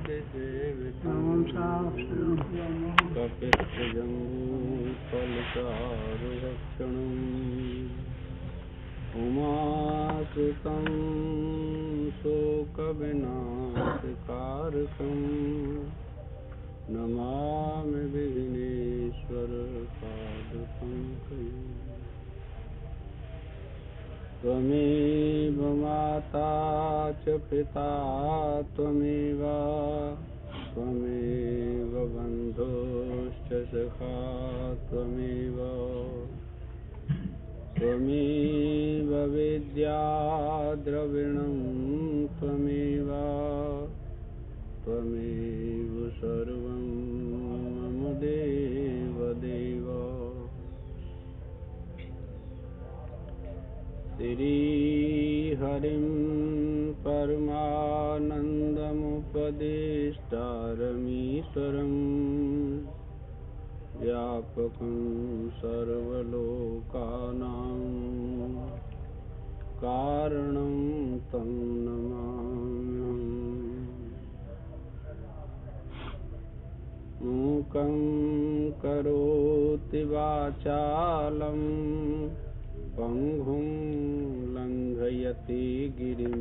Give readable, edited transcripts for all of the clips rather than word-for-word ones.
सेवितं कपित्थजम्बूफलचारुभक्षणम् उमासुतं शोकविनाशकारकम् नमामि विघ्नेश्वरपादपङ्कजम्। त्वमेव माता च पिता त्वमेव त्वमेव बन्धुश्च सखा त्वमेव त्वमेव विद्या द्रविणं त्वमेव त्वमेव सर्वं मम देवदेव। श्रीहरिं परमानन्दमुपदेष्टारमीश्वरं व्यापकं सर्वलोकानां कारणं तं नमाम्यहम्। मूकं करोति वाचालं पङ्गुं लङ्घयति गिरिं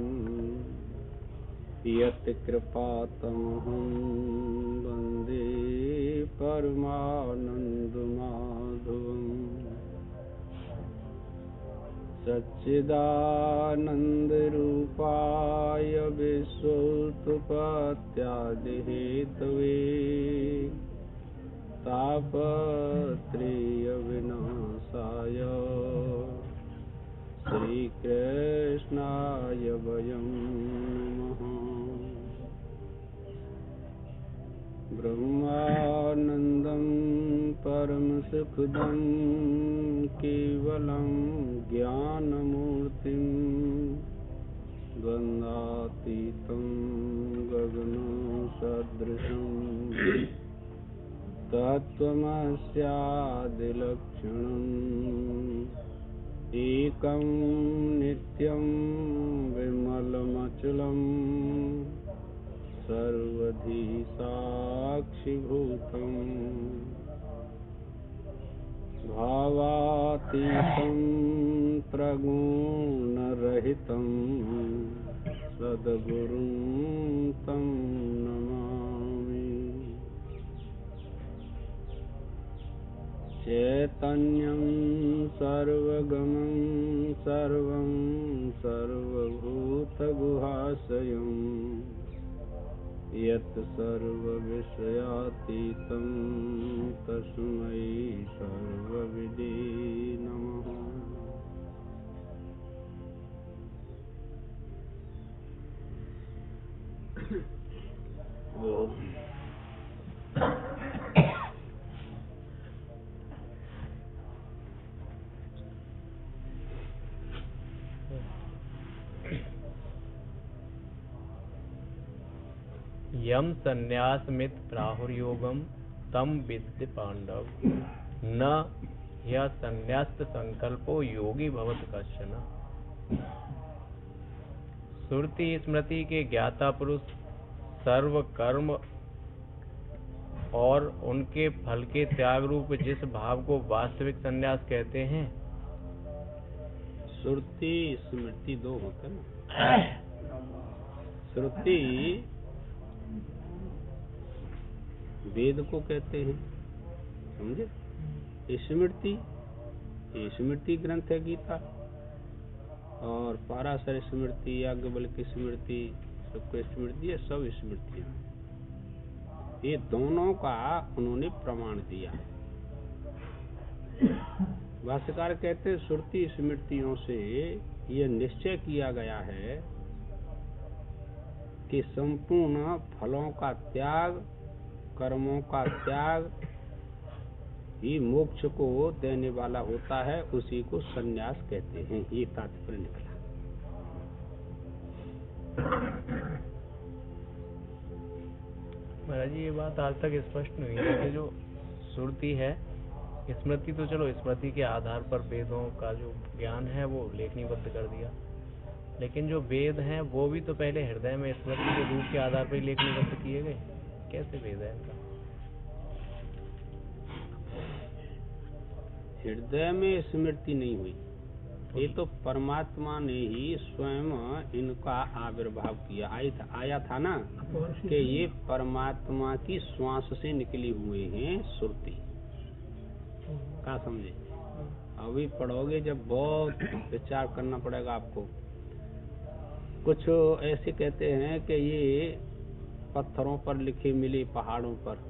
यत्कृपातमहं वन्दे परमानन्दमाधवम्। सच्चिदानन्दरूपाय विश्वोत्पत्त्यादिहेतवे तापत्रयविनाशाय श्रीकृष्णाय वयं नमः। ब्रह्मानन्दं परमसुखदं केवलं ज्ञानमूर्तिं द्वन्द्वातीतं गगनसदृशं तत्त्वमस्यादिलक्षणम् एकं नित्यं विमलमचलं सर्वधी साक्षिभूतं भावातीतं प्रगुणरहितं सद्गुरुं तं नमामि। चैतन्यं सर्वगमं सर्वं सर्वभूतगुहाशयं यत् सर्वविषयातीतं तस्मै सर्वविदे नमः। ओम यम संन्यासमित प्राहुर्योगम तम विद्य पांडव न यह संन्यास्त संकल्पो योगी भवत कश्चन। श्रुति स्मृति के ज्ञाता पुरुष सर्व कर्म और उनके फल के त्याग रूप जिस भाव को वास्तविक संन्यास कहते हैं। श्रुति स्मृति दो होते हैं। श्रुति वेद को कहते हैं, समझे। स्मृति ग्रंथ है गीता, और पाराशर स्मृति, याज्ञवल्क्य स्मृति, शुक्र स्मृति, ये सब स्मृति। ये दोनों का उन्होंने प्रमाण दिया। भाष्यकार कहते हैं श्रुति स्मृतियों से ये निश्चय किया गया है कि संपूर्ण फलों का त्याग, कर्मों का त्याग ही मोक्ष को देने वाला होता है, उसी को संन्यास कहते हैं। ये तात्पर्य निकला। महाराज जी, ये बात आज तक स्पष्ट नहीं है कि जो श्रुति है, स्मृति तो चलो स्मृति के आधार पर वेदों का जो ज्ञान है वो लेखनीबद्ध कर दिया, लेकिन जो वेद हैं वो भी तो पहले हृदय में स्मृति के रूप के आधार पर ही लेखनीबद्ध किए गए। कैसे वेद है इनका? हृदय में स्मृति नहीं हुई, ये तो परमात्मा ने ही स्वयं इनका आविर्भाव किया। आया था ना कि ये परमात्मा की श्वास से निकली हुए हैं सुरती। क्या समझे? अभी पढ़ोगे जब बहुत विचार करना पड़ेगा आपको। कुछ ऐसे कहते हैं कि ये पत्थरों पर लिखे मिले, पहाड़ों पर।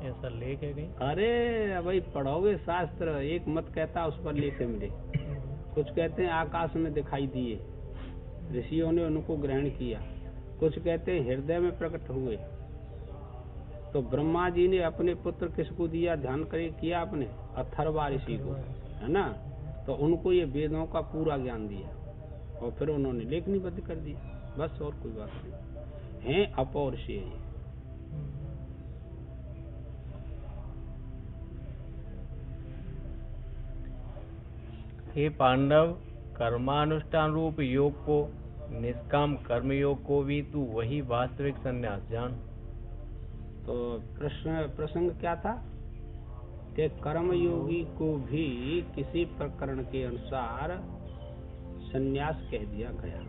ऐसा लेख है कहीं? अरे भाई पढ़ोगे शास्त्र, एक मत कहता उस पर लिखे मिले। कुछ कहते हैं आकाश में दिखाई दिए, ऋषियों ने उनको ग्रहण किया। कुछ कहते हैं हृदय में प्रकट हुए। तो ब्रह्मा जी ने अपने पुत्र किसको दिया? ध्यान किया आपने? अथर्वा ऋषि को, है ना? तो उनको ये वेदों का पूरा ज्ञान दिया और फिर उन्होंने लेखनीबद्ध कर दिया। बस और कोई बात नहीं है। अपौरुषेय ये। हे पांडव, कर्मानुष्ठान रूप योग को, निष्काम कर्म योग को भी तू वही वास्तविक संन्यास जान। तो प्रसंग क्या था कि कर्म योगी को भी किसी प्रकरण के अनुसार संन्यास कह दिया गया,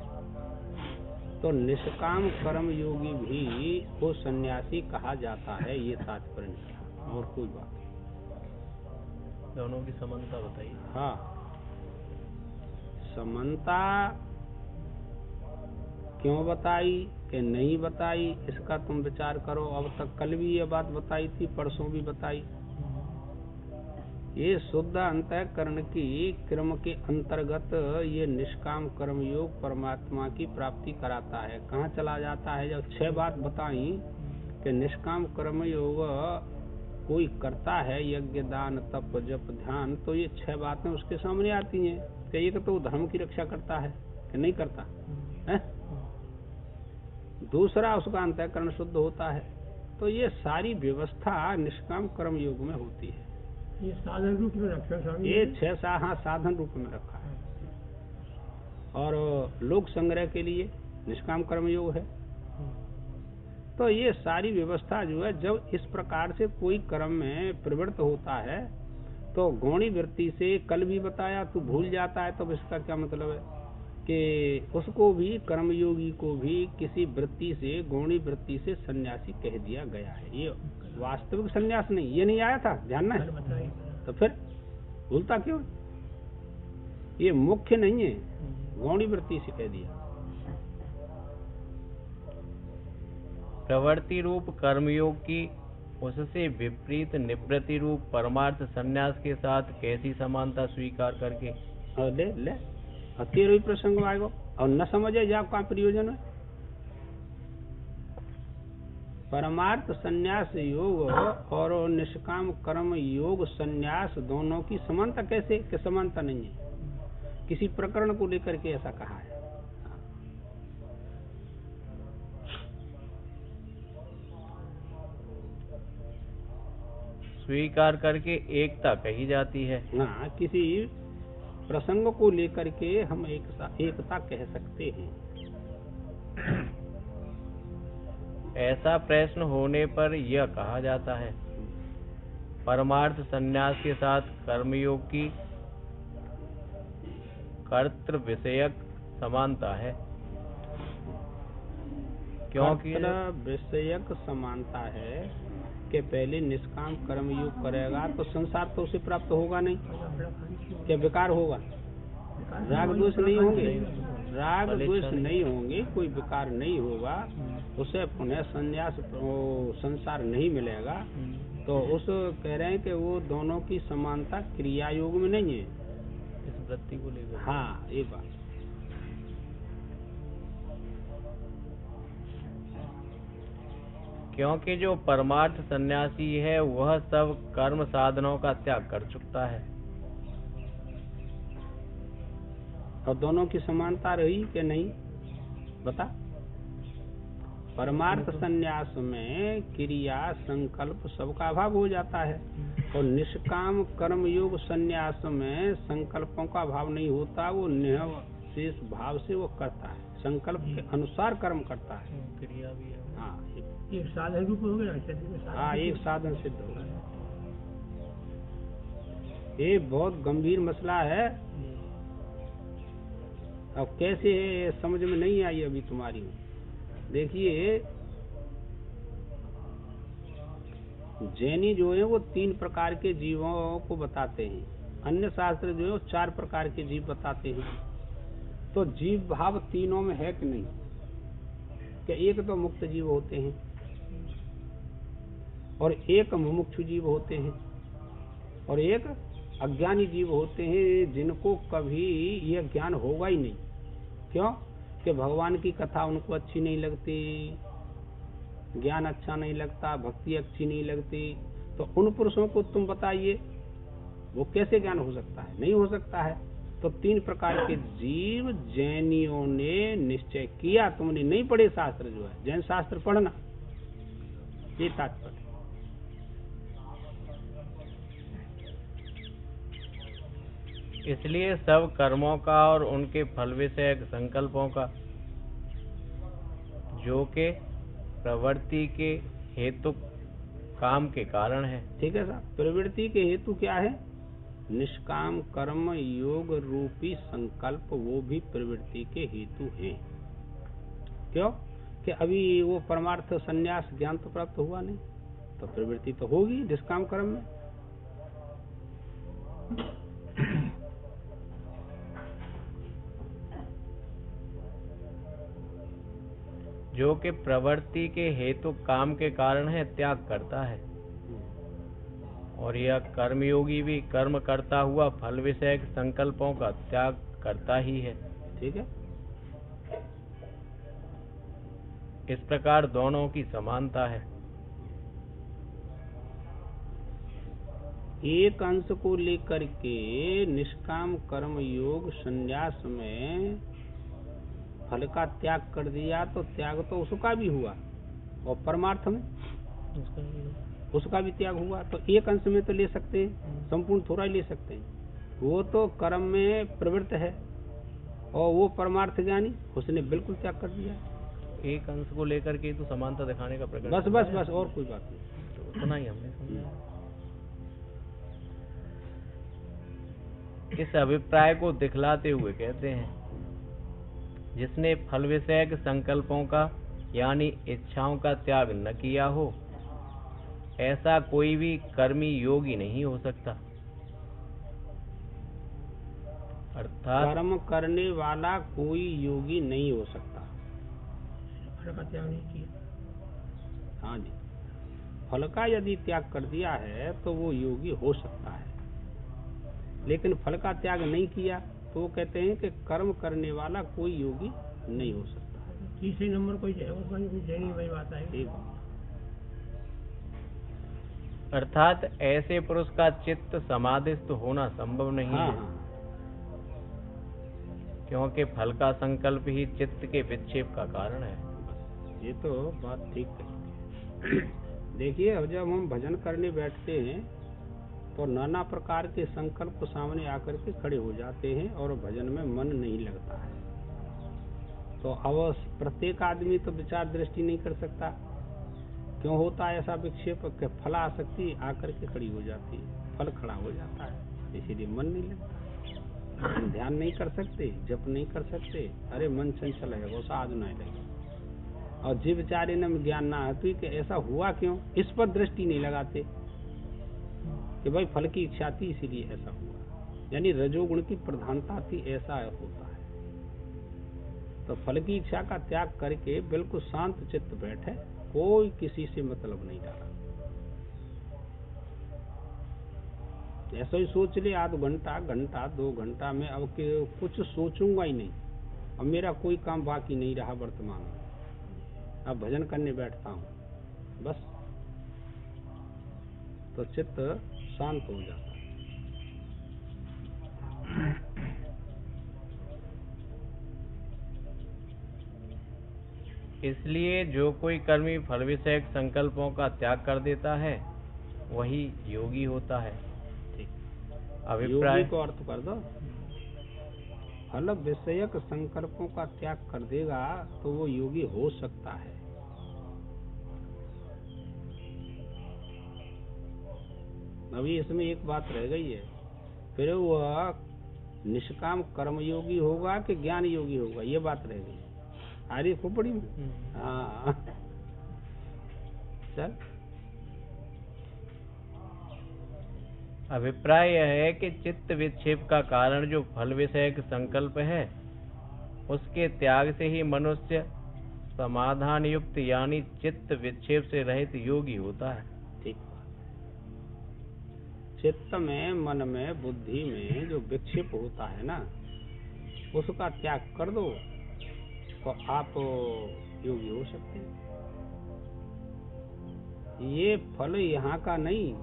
तो निष्काम कर्म योगी भी को सन्यासी कहा जाता है। ये तात्पर्य निकला, और कोई बात नहीं। दोनों की समानता बताइए। हाँ, समानता क्यों बताई कि नहीं बताई, इसका तुम विचार करो। अब तक कल भी ये बात बताई थी, परसों भी बताई। ये शुद्ध अंतःकरण की क्रम के अंतर्गत ये निष्काम कर्म योग परमात्मा की प्राप्ति कराता है। कहाँ चला जाता है? जब 6 बात बताई कि निष्काम कर्म योग कोई करता है, यज्ञ दान तप जप ध्यान, तो ये 6 बातें उसके सामने आती हैं कि एक तो धर्म की रक्षा करता है कि नहीं करता है, दूसरा उसका अंतःकरण शुद्ध होता है। तो ये सारी व्यवस्था निष्काम कर्म योग में होती है। ये साधन रूप में रखा है, ये 6 हाँ साधन रूप में रखा है। और लोक संग्रह के लिए निष्काम कर्म योग है। तो ये सारी व्यवस्था जो है, जब इस प्रकार से कोई कर्म में प्रवृत्त होता है तो गौणी वृत्ति से, कल भी बताया, तू भूल जाता है, तो इसका क्या मतलब है कि उसको भी, कर्मयोगी को भी किसी वृत्ति से, गौणी वृत्ति से सन्यासी कह दिया गया है। ये वास्तविक सन्यास नहीं, ये नहीं आया था ध्यान ना? तो फिर भूलता क्यों? ये मुख्य नहीं है, गौणी वृत्ति से कह दिया। प्रवृत्ति रूप कर्मयोग की उससे विपरीत निवृत्ति रूप परमार्थ संन्यास के साथ कैसी समानता स्वीकार करके? और ले 13वें प्रसंग आएगा और न समझे जा का प्रयोजन है। परमार्थ संन्यास योग और निष्काम कर्म योग संन्यास दोनों की समानता कैसे? कि समानता नहीं है, किसी प्रकरण को लेकर के ऐसा कहा है। स्वीकार करके एकता कही जाती है। हाँ, किसी प्रसंग को लेकर के हम एकता कह सकते हैं। ऐसा प्रश्न होने पर यह कहा जाता है, परमार्थ संन्यास के साथ कर्मयोग की कर्तृ विषयक समानता है, क्योंकि विषयक समानता है कि पहले निष्काम कर्म योग करेगा तो संसार तो उसे प्राप्त होगा नहीं, क्या विकार होगा? राग द्वेष नहीं होंगे, राग द्वेष नहीं होंगे, कोई विकार नहीं होगा, उसे पुनः संन्यास संसार नहीं मिलेगा। तो उस कह रहे हैं कि वो दोनों की समानता क्रिया योग में नहीं है, इस वृत्ति को लेकर। हाँ, ये बात। क्योंकि जो परमार्थ सन्यासी है वह सब कर्म साधनों का त्याग कर चुकता है। और दोनों की समानता रही कि नहीं बता? परमार्थ संन्यास में क्रिया संकल्प सबका अभाव हो जाता है और निष्काम कर्म योग संन्यास में संकल्पों का अभाव नहीं होता, वो शेष भाव से वो करता है, संकल्प के अनुसार कर्म करता है। क्रिया भी है। हाँ एक साधन रूप हो गया चलिए में साधन हाँ, रूप। एक साधन सिद्ध होगा। ये बहुत गंभीर मसला है। अब कैसे है, समझ में नहीं आई अभी तुम्हारी। देखिए, जैनी जो है वो 3 प्रकार के जीवों को बताते हैं, अन्य शास्त्र जो है वो 4 प्रकार के जीव बताते हैं। तो जीव भाव तीनों में है कि नहीं? कि एक तो मुक्त जीव होते हैं और एक मुमुक्षु जीव होते हैं और एक अज्ञानी जीव होते हैं, जिनको कभी यह ज्ञान होगा ही नहीं। क्यों? कि भगवान की कथा उनको अच्छी नहीं लगती, ज्ञान अच्छा नहीं लगता, भक्ति अच्छी नहीं लगती। तो उन पुरुषों को तुम बताइए, वो कैसे ज्ञान हो सकता है? नहीं हो सकता है। तो 3 प्रकार के जीव जैनियों ने निश्चय किया। तुमने नहीं पढ़े शास्त्र, जो है जैन शास्त्र पढ़ना, ये तात्पर्य। इसलिए सब कर्मों का और उनके फल विषयक संकल्पों का, जो के प्रवृत्ति के हेतु काम के कारण है। ठीक है साहब, प्रवृत्ति के हेतु क्या है? निष्काम कर्म योग रूपी संकल्प, वो भी प्रवृत्ति के हेतु हैं। क्यों? कि अभी वो परमार्थ संन्यास ज्ञान तो प्राप्त हुआ नहीं, तो प्रवृत्ति तो होगी निष्काम कर्म में। जो कि प्रवृत्ति के हेतु काम के कारण है, त्याग करता है। और यह कर्मयोगी भी कर्म करता हुआ फल विषयक संकल्पों का त्याग करता ही है। ठीक है, इस प्रकार दोनों की समानता है। एक अंश को लेकर के निष्काम कर्म योग संन्यास में फल का त्याग कर दिया, तो त्याग तो उसका भी हुआ, और परमार्थ में उसका भी त्याग हुआ। तो एक अंश में तो ले सकते हैं, संपूर्ण थोड़ा ही ले सकते हैं। वो तो कर्म में प्रवृत्त है और वो परमार्थ ज्ञानी, उसने बिल्कुल त्याग कर दिया। एक अंश को लेकर के तो समानता दिखाने का प्रकरण। बस बस बस, और कोई बात नहीं। तो उतना ही हमने समझा। इस अभिप्राय को दिखलाते हुए कहते हैं, जिसने फल विषयक संकल्पों का यानी इच्छाओं का त्याग न किया हो, ऐसा कोई भी कर्मी योगी नहीं हो सकता। अर्थात कर्म करने वाला कोई योगी नहीं हो सकता। फल का त्याग नहीं किया। हाँ जी, फल का यदि त्याग कर दिया है तो वो योगी हो सकता है, लेकिन फल का त्याग नहीं किया तो वो कहते हैं कि कर्म करने वाला कोई योगी नहीं हो सकता। तीसरे नंबर कोई है, उसका कोई जैनी वही बात है। ठीक। अर्थात ऐसे पुरुष का चित्त समाधिस्थ होना संभव नहीं हाँ है, हाँ, क्योंकि फल का संकल्प ही चित्त के विक्षेप का कारण है। बस ये तो बात ठीक है। देखिए, अब जब हम भजन करने बैठते हैं तो नाना प्रकार के संकल्प सामने आकर के खड़े हो जाते हैं और भजन में मन नहीं लगता है। तो अब प्रत्येक आदमी तो विचार दृष्टि नहीं कर सकता। क्यों होता है ऐसा विक्षेप? फलासक्ति आकर के खड़ी हो जाती है, फल खड़ा हो जाता है, इसीलिए मन नहीं लगता। हम ध्यान नहीं कर सकते, जप नहीं कर सकते, अरे मन चंचल है, वो साध नहीं लगेगा। और जीव विचारे न ज्ञान ना है, तो ऐसा हुआ क्यों, इस पर दृष्टि नहीं लगाते कि भाई फल की इच्छा थी इसीलिए ऐसा हुआ, यानी रजोगुण की प्रधानता थी, ऐसा होता है। तो फल की इच्छा का त्याग करके बिल्कुल शांत चित्त बैठे, कोई किसी से मतलब नहीं डाला। ऐसा ही सोच ले, आध घंटा घंटा 2 घंटा में अब कुछ सोचूंगा ही नहीं, अब मेरा कोई काम बाकी नहीं रहा वर्तमान में, अब भजन करने बैठता हूँ बस, तो चित्त शांत हो जाता है। इसलिए जो कोई कर्मी फल विषयक संकल्पों का त्याग कर देता है वही योगी होता है। ठीक, अभिप्राय योगी को अर्थ कर दो। फल विषयक संकल्पों का त्याग कर देगा तो वो योगी हो सकता है। अभी इसमें एक बात रह गई है, फिर वह निष्काम कर्म योगी होगा कि ज्ञान योगी होगा, ये बात रह गई आरी खोपड़ी में। हाँ चल। अभिप्राय यह है कि चित्त विक्षेप का कारण जो फल विषयक संकल्प है, उसके त्याग से ही मनुष्य समाधान युक्त यानी चित्त विक्षेप से रहित योगी होता है। ठीक। चित्त में, मन में, बुद्धि में जो विक्षेप होता है ना, उसका त्याग कर दो तो आप योगी हो सकते हैं। ये फल यहाँ का नहीं,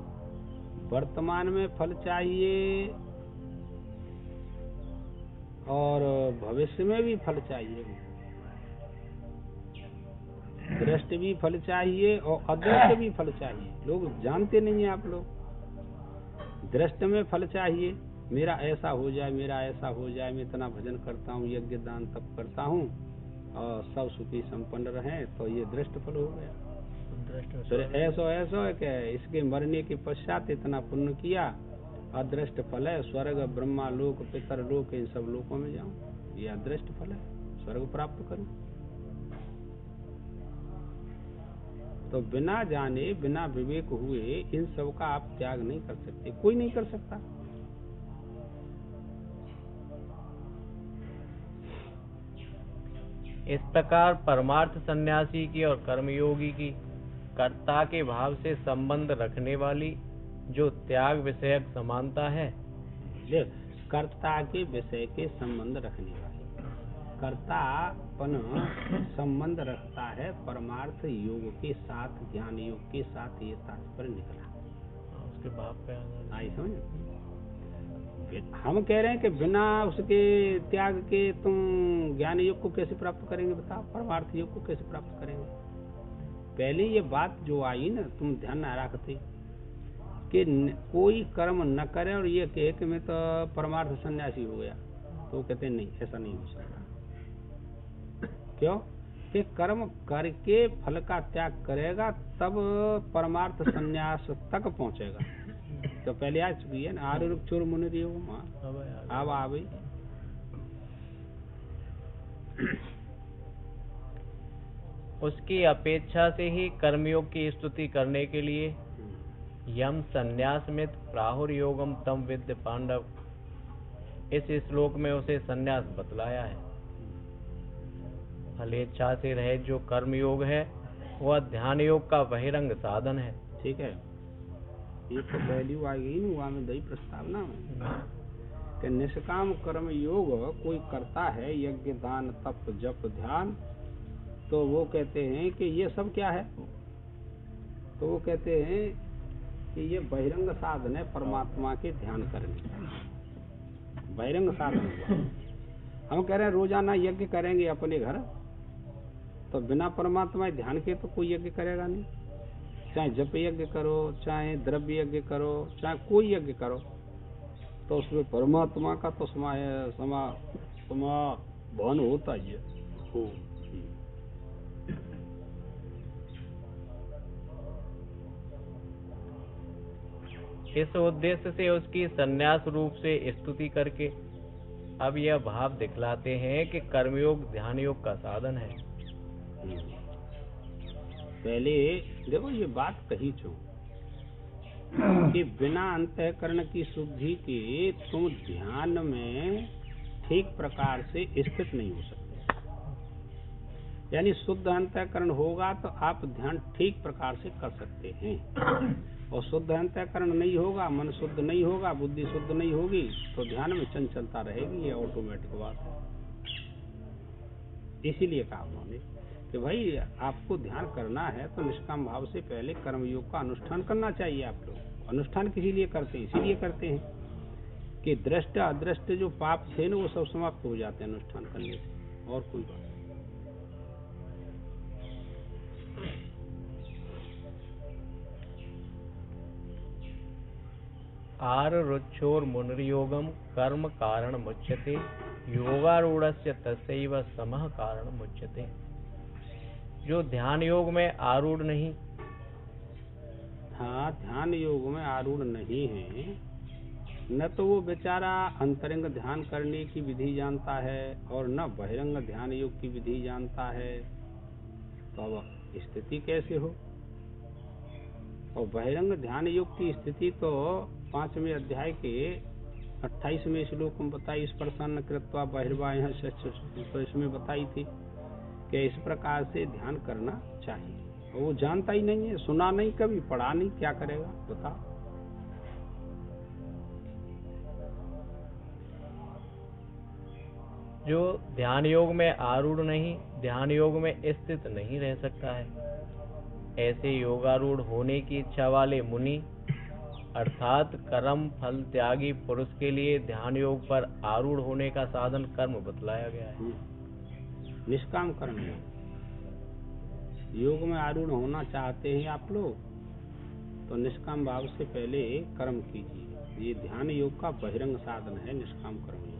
वर्तमान में फल चाहिए और भविष्य में भी फल चाहिए, दृष्टि भी फल चाहिए और अदृष्ट भी फल चाहिए। लोग जानते नहीं है आप लोग। दृष्टि में फल चाहिए, मेरा ऐसा हो जाए, मेरा ऐसा हो जाए, मैं इतना भजन करता हूँ, यज्ञ दान तप करता हूँ और सब सुखी संपन्न रहे, तो ये दृष्ट फल हो गया। फिर ऐसा है कि इसके मरने के पश्चात इतना पुण्य किया, अदृष्ट फल है, स्वर्ग ब्रह्मा लोक पितर लोक इन सब लोकों में जाऊं, ये अदृष्ट फल है, स्वर्ग प्राप्त करूं। तो बिना जाने बिना विवेक हुए इन सब का आप त्याग नहीं कर सकते, कोई नहीं कर सकता। इस प्रकार परमार्थ सन्यासी की और कर्मयोगी की कर्ता के भाव से संबंध रखने वाली जो त्याग विषयक समानता है, कर्ता के विषय के संबंध रखने वाली, कर्तापन संबंध रखता है परमार्थ योग के साथ, ज्ञान योग के साथ, ये तात्पर्य निकला। उसके भाव पे आई समझ। हम कह रहे हैं कि बिना उसके त्याग के तुम ज्ञान योग को कैसे प्राप्त करेंगे, बताओ, परमार्थ योग को कैसे प्राप्त करेंगे। पहले ये बात जो आई ना, तुम ध्यान न रखते कि कोई कर्म न करे और ये कहे कि मैं तो परमार्थ सन्यासी हो गया, तो कहते नहीं, ऐसा नहीं हो सकता। क्यों कि कर्म करके फल का त्याग करेगा तब परमार्थ सन्यास तक पहुंचेगा। तो पहले आ चुकी है ना, आरुरुक चोर मुनि अब आ गई। उसकी अपेक्षा से ही कर्मयोग की स्तुति करने के लिए यम संन्यासमित प्राहुर योगम तम विद्य पांडव, इस श्लोक में उसे संन्यास बतलाया है। फलेच्छा से रहित जो कर्मयोग है वह ध्यान योग का बहिरंग साधन है। ठीक है, ये तो वैल्यू आ गई ना वहाँ में दही प्रस्तावना में कि निष्काम कर्म योग कोई करता है, यज्ञ दान तप जप ध्यान, तो वो कहते हैं कि ये सब क्या है, तो वो कहते हैं कि ये बहिरंग साधन है परमात्मा के ध्यान करने का, बहिरंग साधन हुआ। हम कह रहे हैं रोजाना यज्ञ करेंगे अपने घर, तो बिना परमात्मा ध्यान के तो कोई यज्ञ करेगा नहीं। चाहे जप यज्ञ करो, चाहे द्रव्य यज्ञ करो, चाहे कोई यज्ञ करो, तो उसमें परमात्मा का तो समाभान होता ही है। इस उद्देश्य से उसकी संन्यास रूप से स्तुति करके अब यह भाव दिखलाते हैं कि कर्मयोग ध्यान योग का साधन है। पहले देखो ये बात कही छो कि बिना अंतःकरण की शुद्धि के तुम ध्यान में ठीक प्रकार से स्थित नहीं हो सकते। यानी शुद्ध अंतःकरण होगा तो आप ध्यान ठीक प्रकार से कर सकते हैं, और शुद्ध अंतःकरण नहीं होगा, मन शुद्ध नहीं होगा, बुद्धि शुद्ध नहीं होगी, तो ध्यान में चंचलता रहेगी, ये ऑटोमेटिक बात है। इसीलिए कहा उन्होंने कि भाई आपको ध्यान करना है तो निष्काम भाव से पहले कर्मयोग का अनुष्ठान करना चाहिए। आप लोग अनुष्ठान किसी लिए करते हैं, इसीलिए करते हैं कि दृष्ट अदृष्ट जो पाप थे ना वो सब समाप्त हो जाते हैं अनुष्ठान करने से, और कोई बात। आर रुच्छोर मुनर्योगम कर्म कारण मुच्यते योगारूढ़स्य तस्यैव समः कारणम् उच्यते। जो ध्यान योग में आरूढ़ नहीं, हाँ, ध्यान योग में आरूढ़ नहीं है, न तो वो बेचारा अंतरंग ध्यान करने की विधि जानता है और न बहिरंग ध्यान योग की विधि जानता है, तो अब स्थिति कैसे हो? और बहिरंग ध्यान योग की स्थिति तो 5वें अध्याय के 28वें श्लोक में बताई, इस प्रसन्न कृत्वा बहिर्वाह, तो इसमें बताई थी कि इस प्रकार से ध्यान करना चाहिए। और वो जानता ही नहीं है, सुना नहीं, कभी पढ़ा नहीं, क्या करेगा बताओ? जो ध्यान योग में आरूढ़ नहीं, ध्यान योग में स्थित नहीं रह सकता है, ऐसे योगारूढ़ होने की इच्छा वाले मुनि अर्थात कर्म फल त्यागी पुरुष के लिए ध्यान योग पर आरूढ़ होने का साधन कर्म बतलाया गया है। निष्काम कर्म योग में आरूढ़ होना चाहते हैं आप लोग, तो निष्काम भाव से पहले कर्म कीजिए। ये ध्यान योग का बहिरंग साधन है, निष्काम कर्म योग।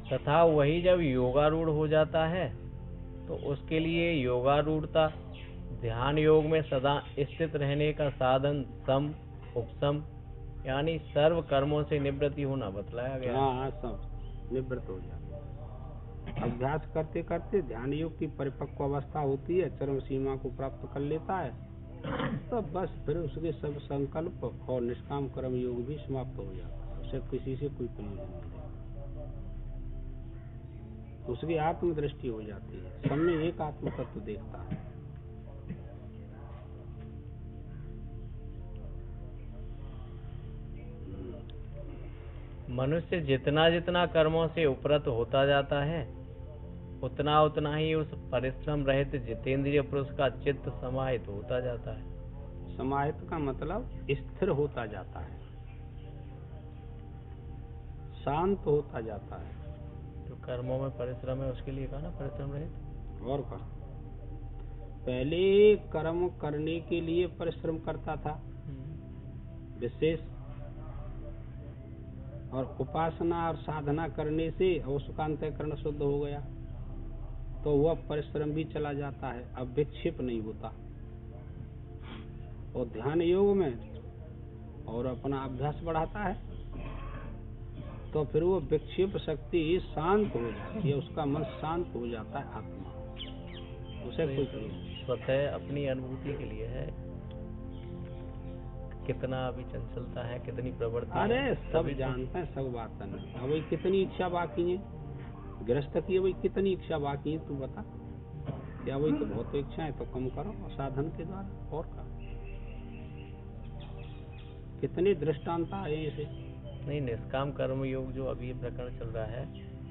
तथा वही जब योगारूढ़ हो जाता है तो उसके लिए योगारूढ़ता ध्यान योग में सदा स्थित रहने का साधन सम उपसम यानी सर्व कर्मों से निवृत्ति होना बतलाया गया। हाँ, सब निवृत्त हो जाता है। अभ्यास करते करते ध्यान योग की परिपक्व अवस्था होती है, चरम सीमा को प्राप्त कर लेता है, तो बस फिर उसके सब संकल्प और निष्काम कर्म योग भी समाप्त हो जाता है। उसे किसी से कोई प्रयोजन नहीं रहता, उसकी आत्मदृष्टि हो जाती है, सब में एक आत्म तत्व देखता है। मनुष्य जितना जितना कर्मों से उपरत होता जाता है, उतना उतना ही उस परिश्रम रहित जितेंद्रिय पुरुष का चित्त समाहित होता जाता है। समाहित का मतलब स्थिर होता जाता है, शांत होता जाता है। जो कर्मों में परिश्रम है उसके लिए कहा ना परिश्रम रहित। और का पहले कर्म करने के लिए परिश्रम करता था विशेष, और उपासना और साधना करने से उसका अंतःकरण शुद्ध हो गया, तो वह परिश्रम भी चला जाता है, अब विक्षेप नहीं होता। और ध्यान योग में और अपना अभ्यास बढ़ाता है, तो फिर वो विक्षेप शक्ति शांत हो जाती है, उसका मन शांत हो जाता है, आत्मा उसे कोई स्वतः अपनी अनुभूति के लिए है, कितना अभी चंचलता है, कितनी प्रवृत्ति। अरे सब जानते हैं, सब बात नहीं। अब वही कितनी इच्छा बाकी है गृहस्थ की, वही कितनी इच्छा बाकी है तू बता? क्या वही तो बहुत इच्छा है, तो कम करो साधन के द्वारा। और का कितने दृष्टांत आए ऐसे। नहीं, निष्काम कर्म योग जो अभी ये प्रकरण चल रहा है,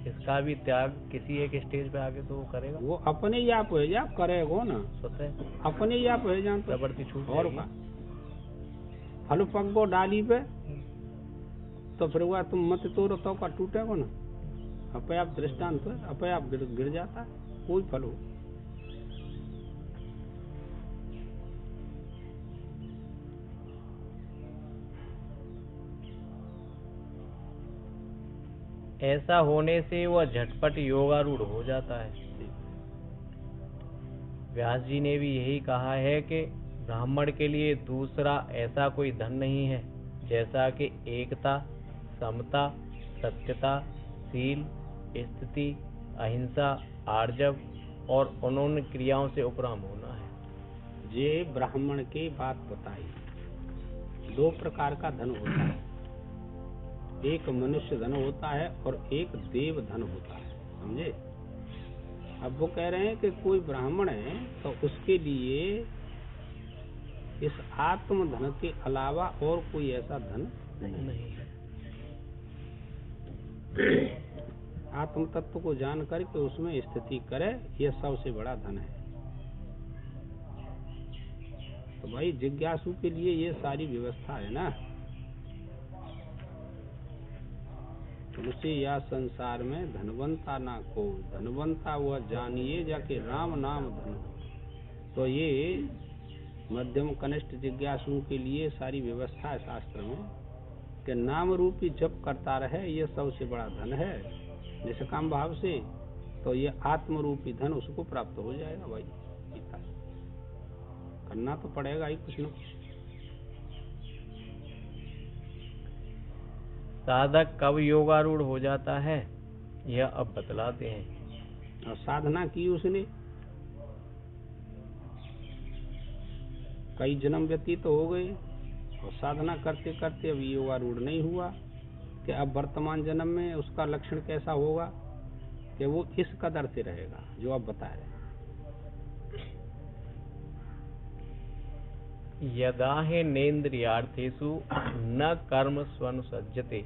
इसका भी त्याग किसी एक स्टेज पे आके तो वो करेगा, वो अपने ही आप हो जा करेगो ना, स्वतः अपने ही आप हो जान, प्रवृत्ति छूट और का फल पक डाली पे, तो फिर हुआ तुम मत तोड़ो तो का टूटेगो ना। अपने आप दृष्टांत है, अपने आप गिर जाता है, कोई फल हो। ऐसा होने से वह झटपट योगारूढ़ हो जाता है। व्यास जी ने भी यही कहा है कि ब्राह्मण के लिए दूसरा ऐसा कोई धन नहीं है जैसा कि एकता, समता, सत्यता, शील, स्थिति, अहिंसा, आर्जव और उन्होंने क्रियाओं से उपराम होना है। ये ब्राह्मण की बात बताई। 2 प्रकार का धन होता है, एक मनुष्य धन होता है और एक देव धन होता है, समझे? अब वो कह रहे हैं कि कोई ब्राह्मण है तो उसके लिए इस आत्म धन के अलावा और कोई ऐसा धन नहीं है। आत्म तत्व को जान करके उसमें स्थिति करे, यह सबसे बड़ा धन है। तो भाई जिज्ञासु के लिए ये सारी व्यवस्था है ना। तुलसी या संसार में धनवंता ना को, धनवंता वह जानिए जाके राम नाम धन हो। तो ये मध्यम कनिष्ठ जिज्ञासुओं के लिए सारी व्यवस्था है शास्त्र में कि नाम रूपी जप करता रहे, ये सबसे बड़ा धन है निष्काम भाव से, तो ये आत्म रूपी धन उसको प्राप्त हो जाएगा। भाई गीता करना तो पड़ेगा ही कुछ न कुछ। साधक कब योगारूढ़ हो जाता है यह अब बतलाते हैं। और साधना की उसने, कई जन्म व्यतीत तो हो गए और साधना करते करते अभी योगारूढ़ नहीं हुआ, कि अब वर्तमान जन्म में उसका लक्षण कैसा होगा कि वो इस कदर से रहेगा जो आप बता रहे हैं। यदाहि नेन्द्रियार्थेषु न कर्म स्वनुसज्जते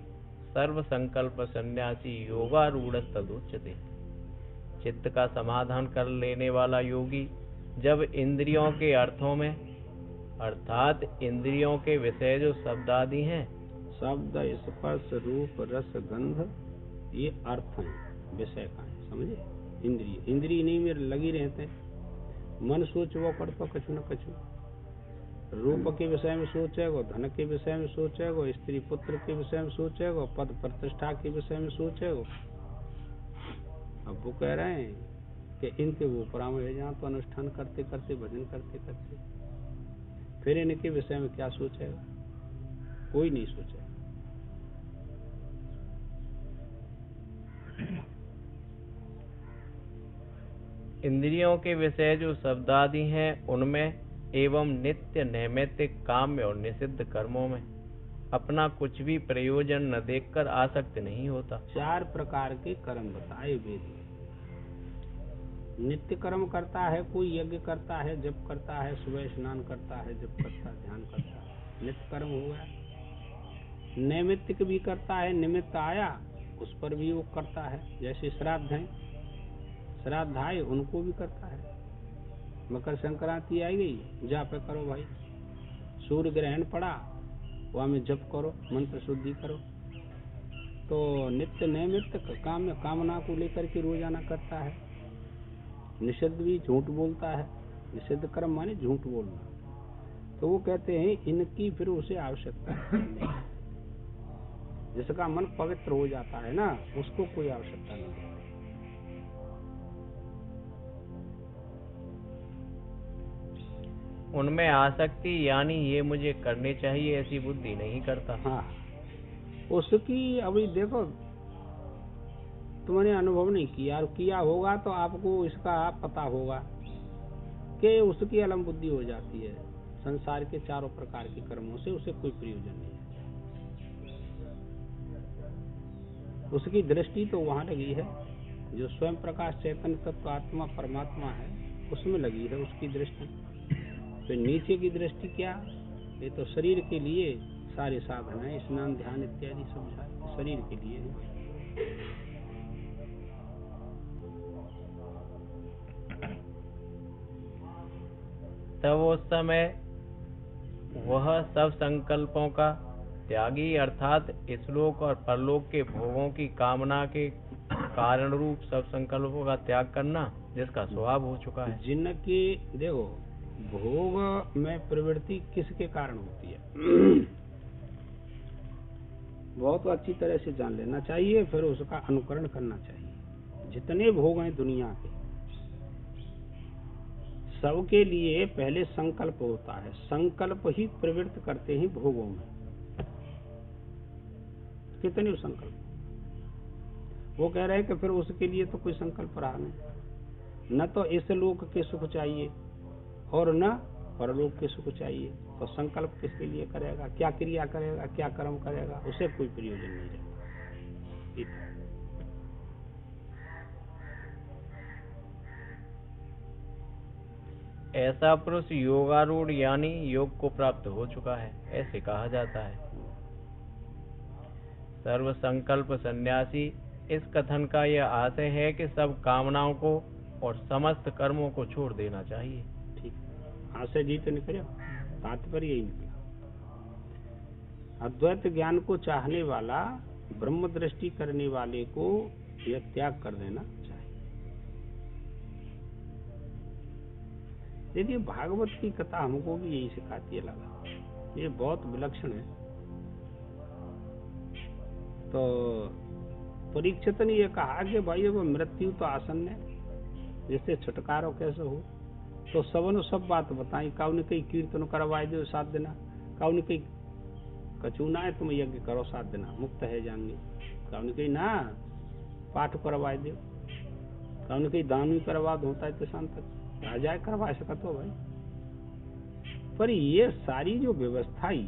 सर्व संकल्प सन्यासी योगारूढ़स्तदुच्यते। चित्त का समाधान कर लेने वाला योगी जब इंद्रियों के अर्थों में, अर्थात इंद्रियों के विषय जो शब्द आदि हैं, शब्द स्पर्श रूप रस गंध, ये अर्थ हैं, विषय का है, समझे। इंद्रिय इंद्रिय नहीं में लगी रहते, मन सोच वो करतो कछु न कछु, रूप के विषय में सोचेगो, धन के विषय में सोचेगो, स्त्री पुत्र के विषय में सोचेगो, पद प्रतिष्ठा के विषय में सोचेगो। अब वो कह रहे हैं कि इनके ऊपर में जहाँ तो अनुष्ठान करते करते, भजन करते करते, फिर इनके विषय में क्या सोचेगा, कोई नहीं सोचेगा। इंद्रियों के विषय जो शब्द आदि हैं उनमें एवं नित्य नैमित्तिक काम्य और निषिद्ध कर्मों में अपना कुछ भी प्रयोजन न देखकर आसक्त नहीं होता। 4 प्रकार के कर्म बताए वेद में। नित्य कर्म करता है, कोई यज्ञ करता है, जप करता है, सुबह स्नान करता है, जप करता है, ध्यान करता है, नित्य कर्म हो गया। नैमित्तिक भी करता है, निमित्त आया उस पर भी वो करता है, जैसे श्राद्ध है, श्राद्ध आए उनको भी करता है। मकर संक्रांति आई गई, जाप करो भाई, सूर्य ग्रहण पड़ा वहाँ में जप करो, मंत्र शुद्धि करो। तो नित्य नैमित्त काम में कामना को लेकर के रोजाना करता है। निषिद्ध भी झूठ बोलता है, निषिद्ध कर्म माने झूठ बोलना। तो वो कहते हैं इनकी फिर उसे आवश्यकता नहीं, जिसका मन पवित्र हो जाता है ना, उसको कोई आवश्यकता नहीं। उनमें आसक्ति यानी ये मुझे करने चाहिए ऐसी बुद्धि नहीं करता। हाँ, उसकी अभी देखो तुमने अनुभव नहीं किया, और किया होगा तो आपको इसका पता होगा कि उसकी अलम बुद्धि हो जाती है। संसार के 4 प्रकार के कर्मों से उसे कोई प्रयोजन नहीं है। उसकी दृष्टि तो वहाँ लगी है जो स्वयं प्रकाश चैतन्य तत्व आत्मा परमात्मा है, उसमें लगी है उसकी दृष्टि। फिर नीचे की दृष्टि क्या, ये तो शरीर के लिए सारे साधन है, स्नान ध्यान इत्यादि सब शरीर के लिए है। तब उस समय वह सब संकल्पों का त्यागी, अर्थात इसलोक और परलोक के भोगों की कामना के कारण रूप सब संकल्पों का त्याग करना जिसका स्वभाव हो चुका है। जिनकी देखो भोग में प्रवृत्ति किसके कारण होती है बहुत अच्छी तरह से जान लेना चाहिए, फिर उसका अनुकरण करना चाहिए। जितने भोग हैं दुनिया के, सबके लिए पहले संकल्प होता है, संकल्प ही प्रवृत्त करते हैं भोगों में। कितने संकल्प, वो कह रहे हैं कि फिर उसके लिए तो कोई संकल्प रहा नहीं, न तो इस लोक के सुख चाहिए और न परलोक के सुख चाहिए, तो संकल्प किसके लिए करेगा, क्या क्रिया करेगा, क्या कर्म करेगा, उसे कोई प्रयोजन नहीं रहता। ऐसा पुरुष योगारूढ़ यानी योग को प्राप्त हो चुका है, ऐसे कहा जाता है। सर्व संकल्प सन्यासी, इस कथन का यह आशय है कि सब कामनाओं को और समस्त कर्मों को छोड़ देना चाहिए। ठीक, आशय जी तो निकले, तात्पर्य यही निकला। अद्वैत ज्ञान को चाहने वाला, ब्रह्म दृष्टि करने वाले को यह त्याग कर देना चाहिए। देखिए भागवत की कथा हमको भी यही सिखाती है, लगा ये बहुत विलक्षण है। तो परीक्षित ने ये कहा कि भाई अब मृत्यु तो आसन्न है, जिससे छुटकारो कैसे हो। तो सबने सब बात बताई। काउ ने कही कीर्तन करवाए दो 7 दिन, काउ ने कही कछु ना है तुम यज्ञ करो 7 दिन मुक्त है जाएंगे, काउ ने कही ना पाठ करवाए दो, काउ ने कही दान भी करवा दो होता है तो शाम तक आ जाए करवा सका तो भाई। पर ये सारी जो व्यवस्था ही,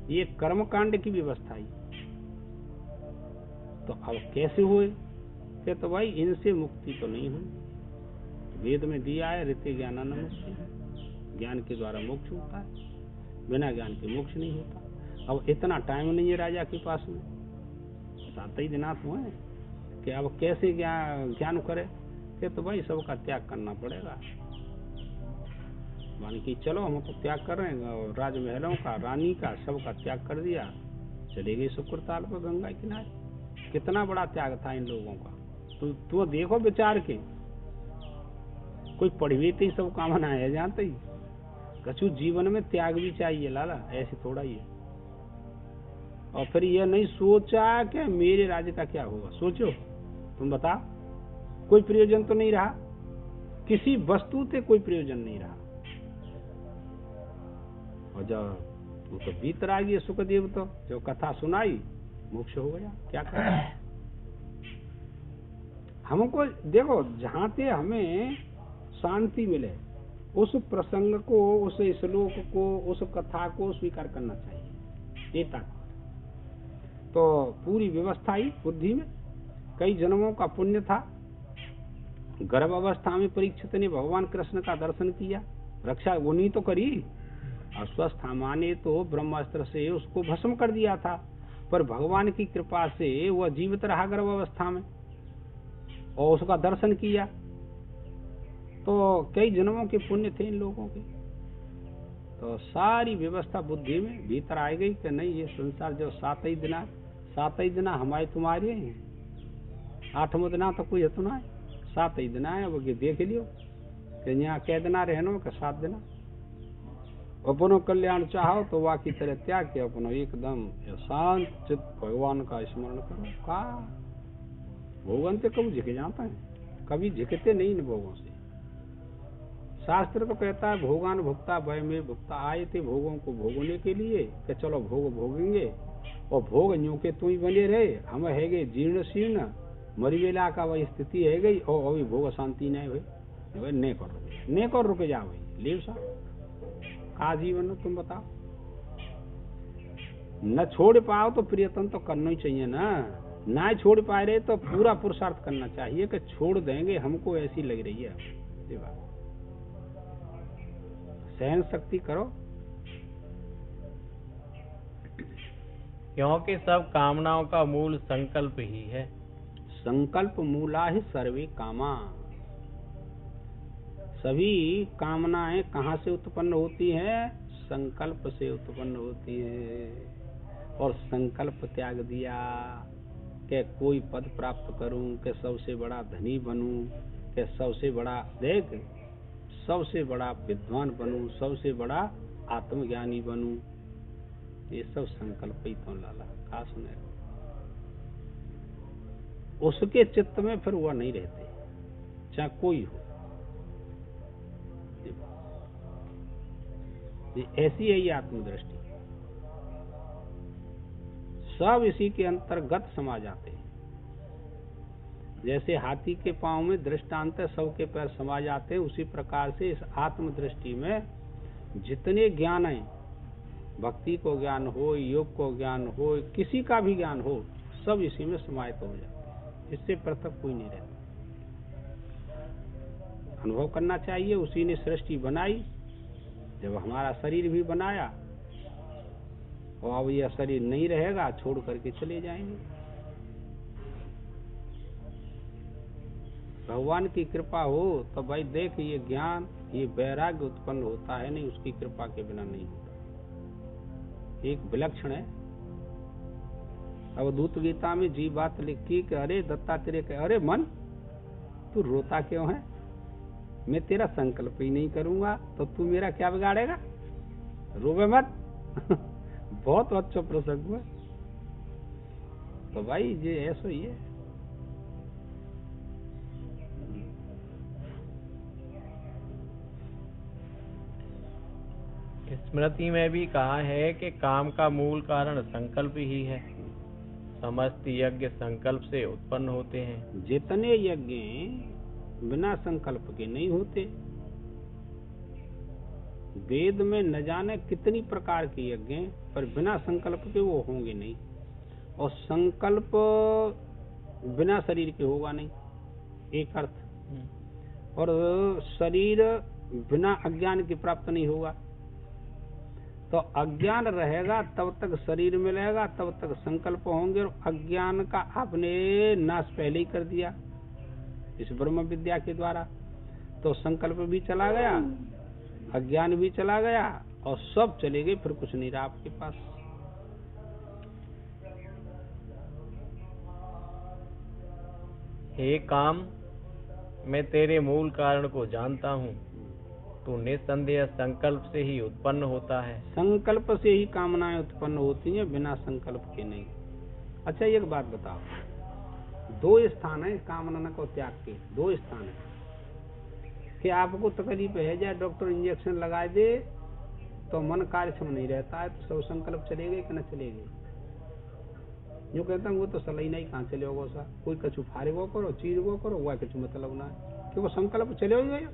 ये कर्मकांड की व्यवस्था ही, तो अब कैसे हुए कि तो भाई इनसे मुक्ति तो नहीं हुई। वेद में दिया है ऋते ज्ञानान मुक्ति, ज्ञान के द्वारा मोक्ष होता है, बिना ज्ञान के मोक्ष नहीं होता। अब इतना टाइम नहीं है राजा के पास में, 7 ही दिनात हुए कि अब कैसे ज्ञान करे कि तो भाई सबका त्याग करना पड़ेगा। मान कि चलो हम तो त्याग कर रहे हैं, राजमहलों का रानी का सबका त्याग कर दिया, चले गए शुक्रताल पर गंगा किनारे। कितना बड़ा त्याग था इन लोगों का, तो देखो विचार के। कोई पढ़वे तो सब कामना है जानते ही, कछु जीवन में त्याग भी चाहिए लाला, ऐसे थोड़ा ही है। और फिर यह नहीं सोचा कि मेरे राज्य का क्या होगा। सोचो तुम बताओ, कोई प्रयोजन तो नहीं रहा, किसी वस्तु से कोई प्रयोजन नहीं रहा। और जब वो तो भीतर आ गए सुखदेव, तो जो कथा सुनाई मोक्ष हो गया। क्या करें हमको, देखो जहाँ से हमें शांति मिले उस प्रसंग को, उस श्लोक को, उस कथा को स्वीकार करना चाहिए। ये तो पूरी व्यवस्था ही बुद्धि में। कई जन्मों का पुण्य था। गर्भ अवस्था में परीक्षित ने भगवान कृष्ण का दर्शन किया, रक्षा उन्हीं तो करी। अस्वस्थामा ने तो ब्रह्मास्त्र से उसको भस्म कर दिया था, पर भगवान की कृपा से वह जीवित रहा गर्भ अवस्था में और उसका दर्शन किया। तो कई जन्मों के पुण्य थे इन लोगों के। तो सारी व्यवस्था बुद्धि में भीतर आ गई कि नहीं, ये संसार जो 7 ही दिन हमारे तुम्हारे हैं, 8वां दिन तो कोई हतो ना है, 7 ही दिन है। वो देख लियो कि यहाँ कै दिन रहनो के 7 दिन। अपनो कल्याण चाहो तो वाकी तरह त्याग के अपनो एकदम शांत चित्त भगवान का स्मरण करो। का भोगन से कब झिक जाता है, कभी झिकते नहीं इन भोगों से। शास्त्र तो कहता है भोगान भुक्ता भय में भुक्ता, आए थे भोगों को भोगने के लिए कि चलो भोग भोगेंगे, और भोग न्यू के तू ही बने रहे। हम है गए जीर्ण शीर्ण, मरीवेला का वही स्थिति है गई, और अभी भोग शांति नहीं हुई। ने कर रुके जा भाई लेव सा का जीवन तुम बताओ। न छोड़ पाओ तो प्रियतम तो करना ही चाहिए ना छोड़ पा रहे तो पूरा पुरुषार्थ करना चाहिए कि छोड़ देंगे, हमको ऐसी लग रही है। ये बात सहन शक्ति करो, क्योंकि सब कामनाओं का मूल संकल्प ही है। संकल्प मूला ही सर्वे कामा। सभी कामनाएं कहाँ से उत्पन्न होती हैं? संकल्प से उत्पन्न होती है। और संकल्प त्याग दिया कि कोई पद प्राप्त करूं, कि सबसे बड़ा धनी बनूं, कि सबसे बड़ा देख सबसे बड़ा विद्वान बनूं, सबसे बड़ा आत्मज्ञानी बनूं। ये सब संकल्प ही तो लाला का सुने। उसके चित्त में फिर वह नहीं रहते, चाहे कोई हो। ये ऐसी है ये आत्मदृष्टि। सब इसी के अंतर्गत समा जाते हैं। जैसे हाथी के पांव में दृष्टांत सबके पैर समा जाते हैं, उसी प्रकार से इस आत्मदृष्टि में जितने ज्ञान है, भक्ति को ज्ञान हो, योग को ज्ञान हो, किसी का भी ज्ञान हो, सब इसी में समाहित हो जाते हैं। इससे पृथक कोई नहीं रहता। अनुभव करना चाहिए। उसी ने सृष्टि बनाई, जब हमारा शरीर भी बनाया, और अब यह शरीर नहीं रहेगा, छोड़ करके चले जाएंगे। भगवान की कृपा हो तो भाई देख, ये ज्ञान, ये वैराग्य उत्पन्न होता है, नहीं उसकी कृपा के बिना नहीं होता। एक विलक्षण है। अवधूत गीता में जी बात लिखी कि अरे दत्तात्रेय के, अरे मन तू रोता क्यों है? मैं तेरा संकल्प ही नहीं करूंगा तो तू मेरा क्या बिगाड़ेगा? रोवे मत। बहुत अच्छा प्रसंग हुआ। तो भाई ये ऐसा ही है। स्मृति में भी कहा है कि काम का मूल कारण संकल्प ही है। समस्त यज्ञ संकल्प से उत्पन्न होते हैं। जितने यज्ञ बिना संकल्प के नहीं होते। वेद में न जाने कितनी प्रकार के यज्ञ हैं, पर बिना संकल्प के वो होंगे नहीं। और संकल्प बिना शरीर के होगा नहीं, एक अर्थ। और शरीर बिना अज्ञान के प्राप्त नहीं होगा। तो अज्ञान रहेगा तब तक शरीर मिलेगा, तब तक संकल्प होंगे। और अज्ञान का आपने नाश पहले ही कर दिया इस ब्रह्म विद्या के द्वारा, तो संकल्प भी चला गया, अज्ञान भी चला गया, और सब चले गए, फिर कुछ नहीं रहा आपके पास। हे काम, मैं तेरे मूल कारण को जानता हूँ। तू निस्संदेह संकल्प से ही उत्पन्न होता है। संकल्प से ही कामनाएं उत्पन्न होती हैं, बिना संकल्प के नहीं। अच्छा एक बात बताओ, दो स्थान है कामना को त्याग के, दो स्थान है कि आपको तकलीफ है जाए, डॉक्टर इंजेक्शन लगा दे तो मन कार्यक्षम नहीं रहता है, तो सब संकल्प चलेगा कि न चलेगा? जो कहता हूँ वो तो सलाई नहीं कहाँ चले होगा सा, कोई कछु फारे वो करो, चीज वो करो, वह कुछ मतलब ना है कि वो संकल्प चले हो गए।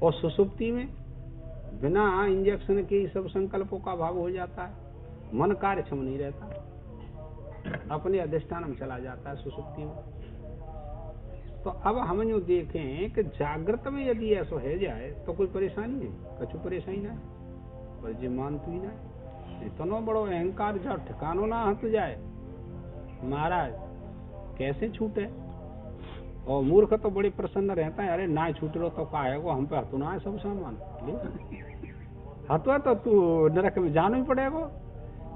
और सुसुप्ति में बिना इंजेक्शन के सब संकल्पों का अभाव हो जाता है, मन कार्यक्षम नहीं रहता, अपने अधिष्ठान में चला जाता है सुसुप्ति में। तो अब हम जो देखें कि जागृत में यदि ऐसा है जाए तो कोई परेशानी है, कछु परेशानी ना है, पर जी मानती ना है। इतना बड़ो अहंकार जो ठिकानो ना हट जाए महाराज, कैसे छूटे? और मूर्ख तो बड़े प्रसन्न रहता है, अरे ना छूट लो तो का है वो, हम पे हतो ना है सब सामान हतो तो तू नरक में जाना ही पड़ेगा।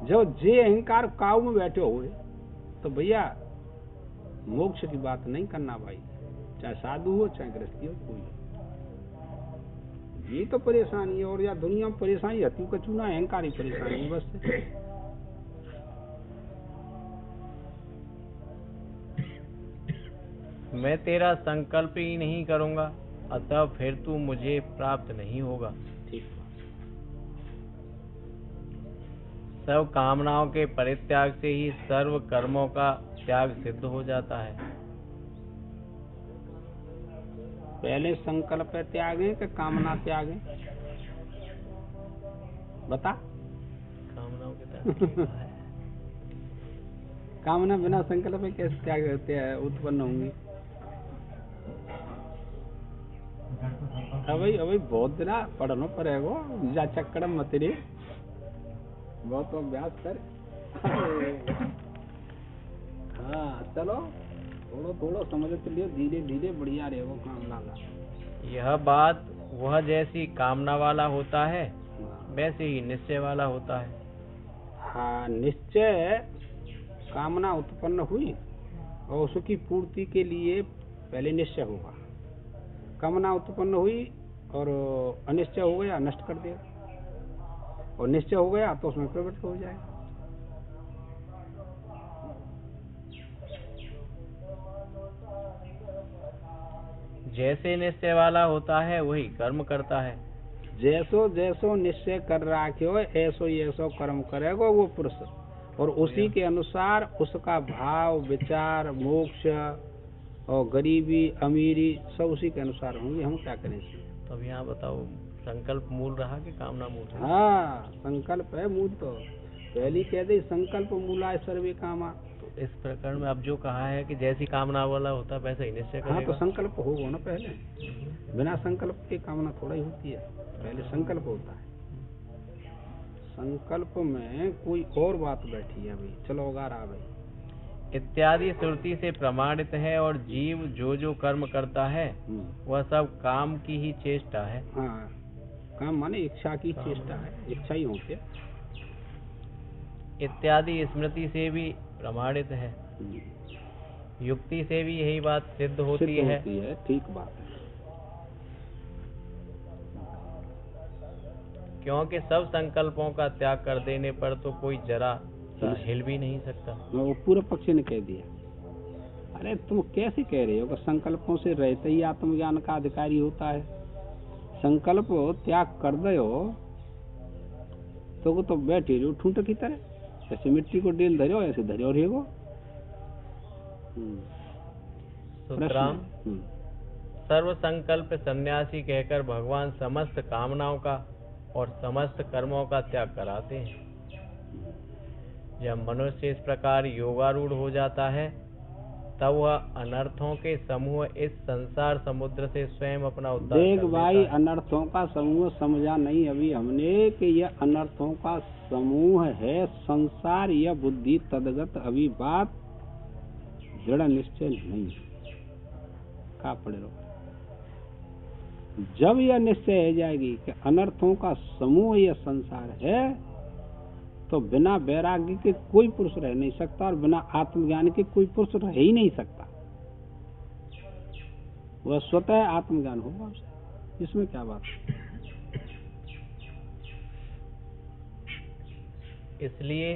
जब जे अहंकार काऊ में बैठे हुए तो भैया मोक्ष की बात नहीं करना भाई, चाहे साधु हो चाहे गृहस्थी हो, कोई ये तो परेशानी है। और या दुनिया में परेशानी हती कछु ना, अहंकार ही परेशानी है बस। मैं तेरा संकल्प ही नहीं करूँगा, अतः फिर तू मुझे प्राप्त नहीं होगा। ठीक। सब कामनाओं के परित्याग से ही सर्व कर्मों का त्याग सिद्ध हो जाता है। पहले संकल्प त्यागे कि कामना त्यागे? बता। कामनाओं के त्याग कामना बिना संकल्प में कैसे त्याग होते हैं, उत्पन्न होंगी? अभी बहुत दिन पढ़नो पड़ेगा, जा चक्कर मत रे, बहुत अभ्यास कर। हाँ चलो, थोड़ा थोड़ा समझ तो लियो, धीरे धीरे बढ़िया रहेगा काम लागा। यह बात वह जैसी कामना वाला होता है वैसे ही निश्चय वाला होता है। हाँ, निश्चय कामना उत्पन्न हुई और उसकी पूर्ति के लिए पहले निश्चय होगा। कामना उत्पन्न हुई और अनिश्चय हो गया, नष्ट कर देगा, और निश्चय हो गया तो उसमें प्रवृत्त हो जाएगा। जैसे निश्चय वाला होता है वही कर्म करता है। जैसो जैसो निश्चय कर रखो ऐसो ऐसो कर्म करेगा वो पुरुष, और उसी के अनुसार उसका भाव विचार मोक्ष और गरीबी अमीरी सब उसी के अनुसार होंगे। हम क्या करें इसमें? तो अब यहाँ बताओ, संकल्प मूल रहा कि कामना मूल रहा? हाँ, संकल्प है मूल। तो पहली कह दी संकल्प मूला सर्वे कामा। तो इस प्रकरण में अब जो कहा है कि जैसी कामना वाला होता है वैसे ही निश्चय करेगा। हाँ, तो संकल्प होगा ना पहले, बिना संकल्प के कामना थोड़ा ही होती है, पहले संकल्प होता है। संकल्प में कोई और बात बैठी है भाई, चलो गा रहा भाई। इत्यादि श्रुति से प्रमाणित है, और जीव जो जो कर्म करता है वह सब काम की ही चेष्टा है। हाँ, काम माने इच्छा की चेष्टा है, इच्छा ही होती है। इत्यादि स्मृति से भी प्रमाणित है, युक्ति से भी यही बात सिद्ध होती है। ठीक बात है। क्योंकि सब संकल्पों का त्याग कर देने पर तो कोई जरा हिल भी नहीं सकता। वो पूर्व पक्षी ने कह दिया, अरे तुम कैसे कह रहे हो कि संकल्पों से रहते ही आत्मज्ञान का अधिकारी होता है? संकल्प त्याग कर दो तो वो तो बैठे रहो ठूंठ की तरह, जैसे मिट्टी को डेल धरो ऐसे धरो रहेगो। सुतराम, सर्व संकल्प सन्यासी कहकर भगवान समस्त कामनाओं का और समस्त कर्मों का त्याग कराते हैं। जब मनुष्य इस प्रकार योगारूढ़ हो जाता है तब वह अनर्थों के समूह इस संसार समुद्र से स्वयं अपना उद्धार देख कर भाई, लेता है। अनर्थों का समूह समझा नहीं अभी हमने कि यह अनर्थों का समूह है संसार या बुद्धि तदगत, अभी बात दृढ़ निश्चय नहीं का पड़े रहो। जब यह निश्चय हो जाएगी कि अनर्थों का समूह यह संसार है तो बिना वैराग्य के कोई पुरुष रह नहीं सकता और बिना आत्मज्ञान के कोई पुरुष रह ही नहीं सकता। वह स्वतः आत्मज्ञान होगा उसे, इसमें क्या बात है। इसलिए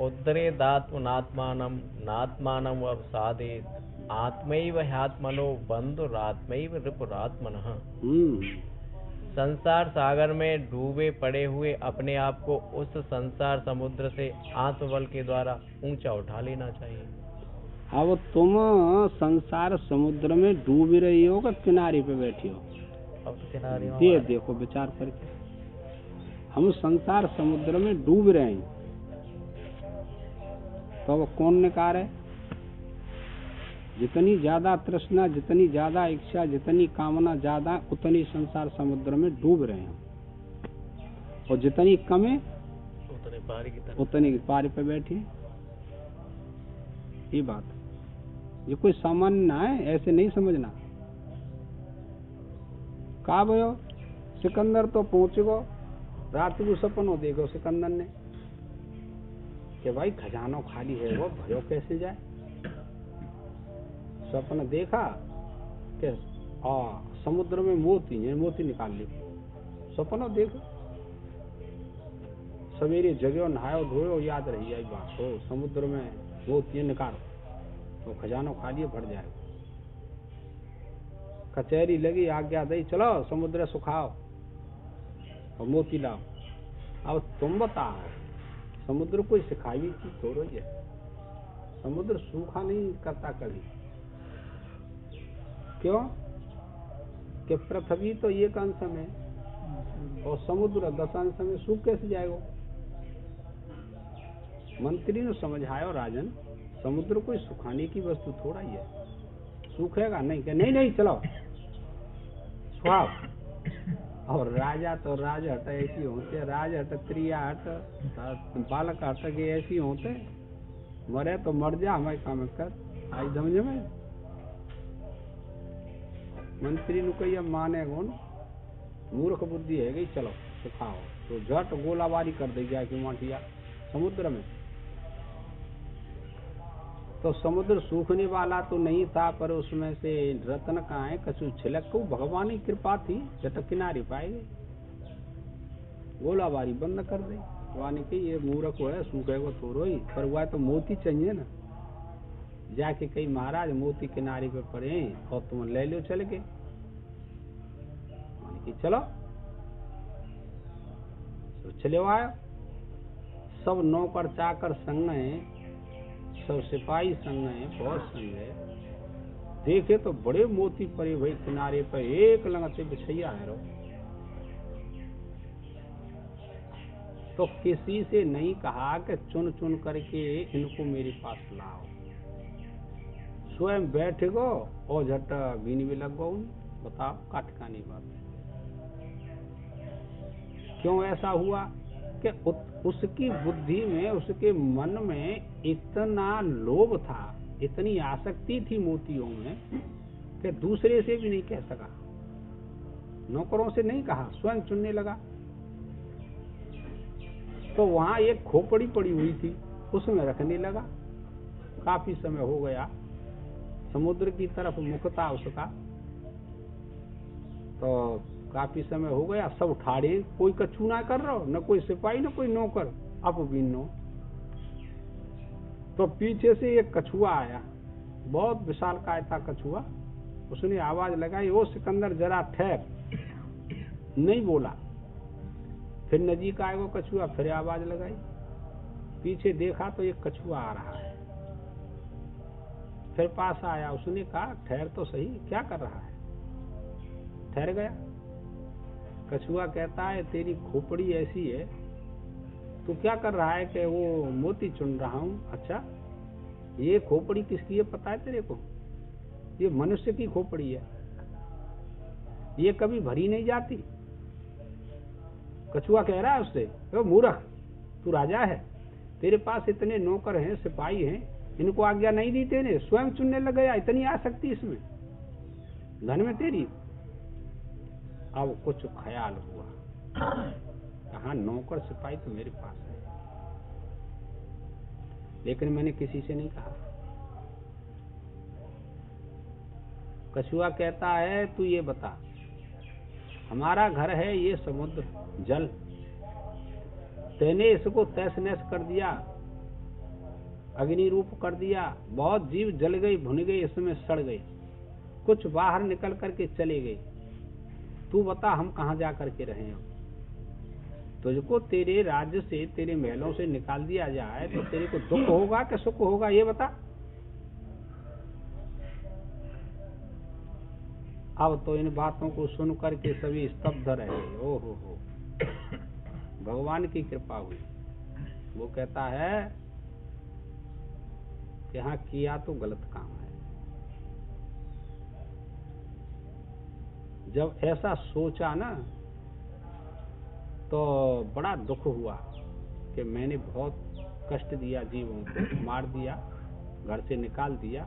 उद्धरेदात्मनात्मानं नात्मानं अवसादेत आत्मैव ह्यात्मनो बन्धुरात्मैव रिपुरात्मनः। संसार सागर में डूबे पड़े हुए अपने आप को उस संसार समुद्र से आत्मबल के द्वारा ऊंचा उठा लेना चाहिए। अब तुम संसार समुद्र में डूब रही हो कि किनारे पे बैठी हो? अब तो किनारे ये देखो विचार करके, हम संसार समुद्र में डूब रहे हैं तो अब कौन निकार है? जितनी ज्यादा तृष्णा, जितनी ज्यादा इच्छा, जितनी कामना ज्यादा, उतनी संसार समुद्र में डूब रहे हैं, और जितनी कम है उतनी पार पे बैठे। ये बात, ये कोई सामान्य ना है, ऐसे नहीं समझना। कहा भयो सिकंदर तो पहुंच गो, रात को सपनों देखो सिकंदर ने कि भाई खजाना खाली है, वो भयो कैसे जाए। सपना देखा कि समुद्र में मोती है, मोती निकाल ली। सपना देखो, सवेरे जगह नहायो धोयो, याद रही जाए बात हो, समुद्र में मोती निकालो तो खजाना खाली भर जाएगा। कचहरी लगी, आज्ञा दी, चलो समुद्र सुखाओ और मोती लाओ। अब तुम बताओ, समुद्र कोई सिखाई हुई चीज थोड़ो है, समुद्र सूखा नहीं करता कभी। क्यों? कि पृथ्वी तो एक अंश में और समुद्र 10 अंश में, सूख कैसे जाएगा? मंत्री ने समझाया राजन, समुद्र कोई सुखाने की वस्तु थोड़ा ही है, सूखेगा नहीं। क्या नहीं चलो सुखाओ। और राजा तो राजहट ऐसी होते, राजहट, त्रियाहट, बालक हट के ऐसी होते, मरे तो मर जा, हमारे काम कर आई समझ में। मंत्री ने कही माने कौन, मूर्ख बुद्धि है गई, चलो सुखाओ। तो झट गोलाबारी कर दी जाए कि माटिया समुद्र में। तो समुद्र सूखने वाला तो नहीं था, पर उसमें से रत्न कहाँ है, कछु छिलक को भगवान की कृपा थी, झटक किनारे पाएंगे, गोलाबारी बंद कर दी। भगवान की ये मूर्ख है, सूखेगा थोड़ो ही, पर वह तो मोती चाहिए ना। जाके कही महाराज मोती किनारे पे पड़े और तुम ले लो चल के। चलो तो चले आयो, सब नौकर चाकर संग है, सब सिपाही संग है, बहुत संग है। देखे तो बड़े मोती पड़े भाई किनारे पर, एक लगते बिछैया है रो। तो किसी से नहीं कहा कि चुन चुन करके इनको मेरे पास लाओ, स्वयं बैठ गो और झट बीन भी लग गो। बताओ का ठिकानी बात है। क्यों ऐसा हुआ कि उसकी बुद्धि में, उसके मन में इतना लोभ था, इतनी आसक्ति थी मोतियों में कि दूसरे से भी नहीं कह सका, नौकरों से नहीं कहा, स्वयं चुनने लगा। तो वहां एक खोपड़ी पड़ी हुई थी, उसमें रखने लगा। काफी समय हो गया, समुद्र की तरफ मुख था उसका, तो काफी समय हो गया, सब ठाड़े, कोई कछु ना कर रहा, न कोई सिपाही न कोई नौकर, अब बीनो तो पीछे से एक कछुआ आया, बहुत विशालकाय था कछुआ। उसने आवाज लगाई, ओ सिकंदर जरा ठहर। नहीं बोला। फिर नजीक आया वो कछुआ, फिर आवाज लगाई। पीछे देखा तो एक कछुआ आ रहा है। फिर पास आया, उसने कहा ठहर तो सही, क्या कर रहा है? ठहर गया। कछुआ कहता है तेरी खोपड़ी ऐसी है, तू क्या कर रहा है? कि वो मोती चुन रहा हूँ। अच्छा, ये खोपड़ी किसकी है पता है तेरे को? ये मनुष्य की खोपड़ी है, ये कभी भरी नहीं जाती। कछुआ कह रहा है उससे, ओ मूर्ख, तू राजा है, तेरे पास इतने नौकर हैं, सिपाही हैं, इनको आज्ञा नहीं दी तेने, स्वयं चुनने लग गया। इतनी आसक्ति इसमें, धन में तेरी। अब कुछ ख्याल हुआ, कहा नौकर सिपाही तो मेरे पास है, लेकिन मैंने किसी से नहीं कहा। कछुआ कहता है तू ये बता, हमारा घर है ये समुद्र जल, तेने इसको तहस नहस कर दिया, अग्नि रूप कर दिया, बहुत जीव जल गई, भुन गई, इसमें सड़ गई, कुछ बाहर निकल करके चले गए। तू बता हम कहाँ जा करके रहे हो? तुझको तेरे राज्य से, तेरे महलों से निकाल दिया जाए तो तेरे को दुख होगा कि सुख होगा, ये बता। अब तो इन बातों को सुन करके सभी स्तब्ध रहे। ओहो हो, भगवान की कृपा हुई। वो कहता है कि हाँ किया तो गलत काम है। जब ऐसा सोचा ना तो बड़ा दुख हुआ कि मैंने बहुत कष्ट दिया, जीवों को मार दिया, घर से निकाल दिया।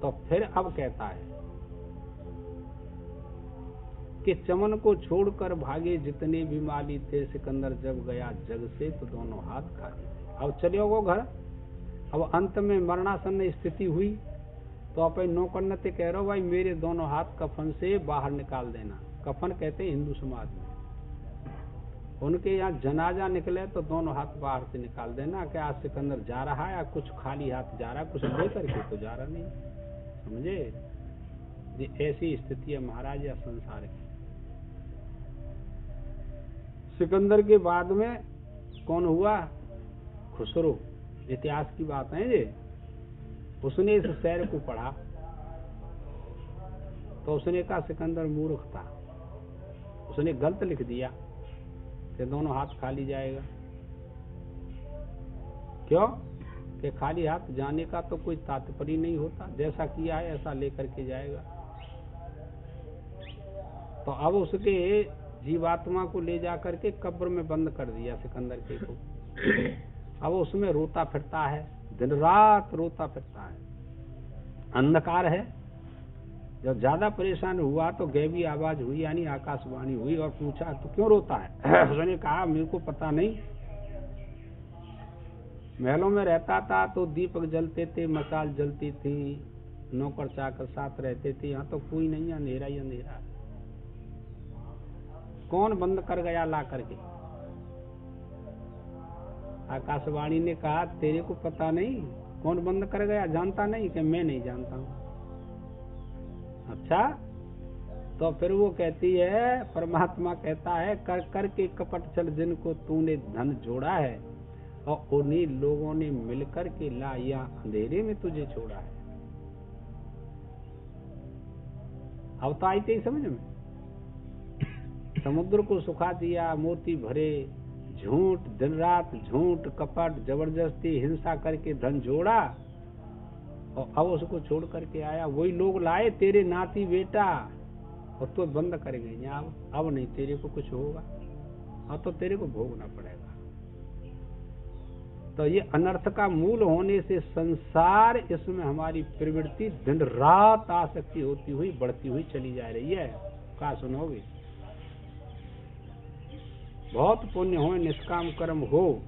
तो फिर अब कहता है कि चमन को छोड़कर भागे जितने भी माली थे, सिकंदर जब गया जग से तो दोनों हाथ खाली थे। अब चले वो घर। अब अंत में मरणासन्न स्थिति हुई तो अपने नौकर से कह रहे हो भाई मेरे दोनों हाथ कफन से बाहर निकाल देना। कफन कहते हैं हिंदू समाज में, उनके यहाँ जनाजा निकले तो दोनों हाथ बाहर से निकाल देना कि आज सिकंदर जा रहा है, कुछ खाली हाथ जा रहा है, कुछ लेकर के तो जा रहा नहीं। समझे? ये ऐसी स्थिति है महाराज या संसार की। सिकंदर के बाद में कौन हुआ? खुसरो। इतिहास की बात है ये। उसने इस शेर को पढ़ा तो उसने कहा सिकंदर मूर्ख था, उसने गलत लिख दिया कि दोनों हाथ खाली जाएगा। क्यों? कि खाली हाथ जाने का तो कोई तात्पर्य नहीं होता, जैसा किया है ऐसा लेकर के जाएगा। तो अब उसके जीवात्मा को ले जा करके कब्र में बंद कर दिया सिकंदर के को। अब उसमें रोता फिरता है, दिन रात रोता फिरता है, अंधकार है। जब ज्यादा परेशान हुआ तो गैबी आवाज हुई, यानी आकाशवाणी हुई और पूछा तो क्यों रोता है? उसने कहा मेरे को पता नहीं, महलों में रहता था तो दीपक जलते थे, मसाल जलती थी, नौकर चाकर साथ रहते थे, यहाँ तो कोई नहीं, अंधेरा ही अंधेरा। कौन बंद कर गया ला करके? आकाशवाणी ने कहा तेरे को पता नहीं कौन बंद कर गया? जानता नहीं? कि मैं नहीं जानता हूँ। अच्छा, तो फिर वो कहती है, परमात्मा कहता है कर कर के कपट चल जिनको तूने धन जोड़ा है और उन्हीं लोगों ने मिलकर के ला या अंधेरे में तुझे छोड़ा है। अब तो आई थी समझ में। समुद्र को सुखा दिया, मोती भरे, झूठ, दिन रात झूठ, कपट, जबरदस्ती, हिंसा करके धन जोड़ा और अब उसको छोड़ करके आया। वही लोग लाए तेरे नाती बेटा और तो बंद कर गए। अब नहीं तेरे को कुछ होगा, अब तो तेरे को भोगना पड़ेगा। तो ये अनर्थ का मूल होने से संसार, इसमें हमारी प्रवृत्ति दिन रात आसक्ति होती हुई बढ़ती हुई चली जा रही है। क्या सुनोगे? बहुत पुण्य हो, निष्काम कर्म हो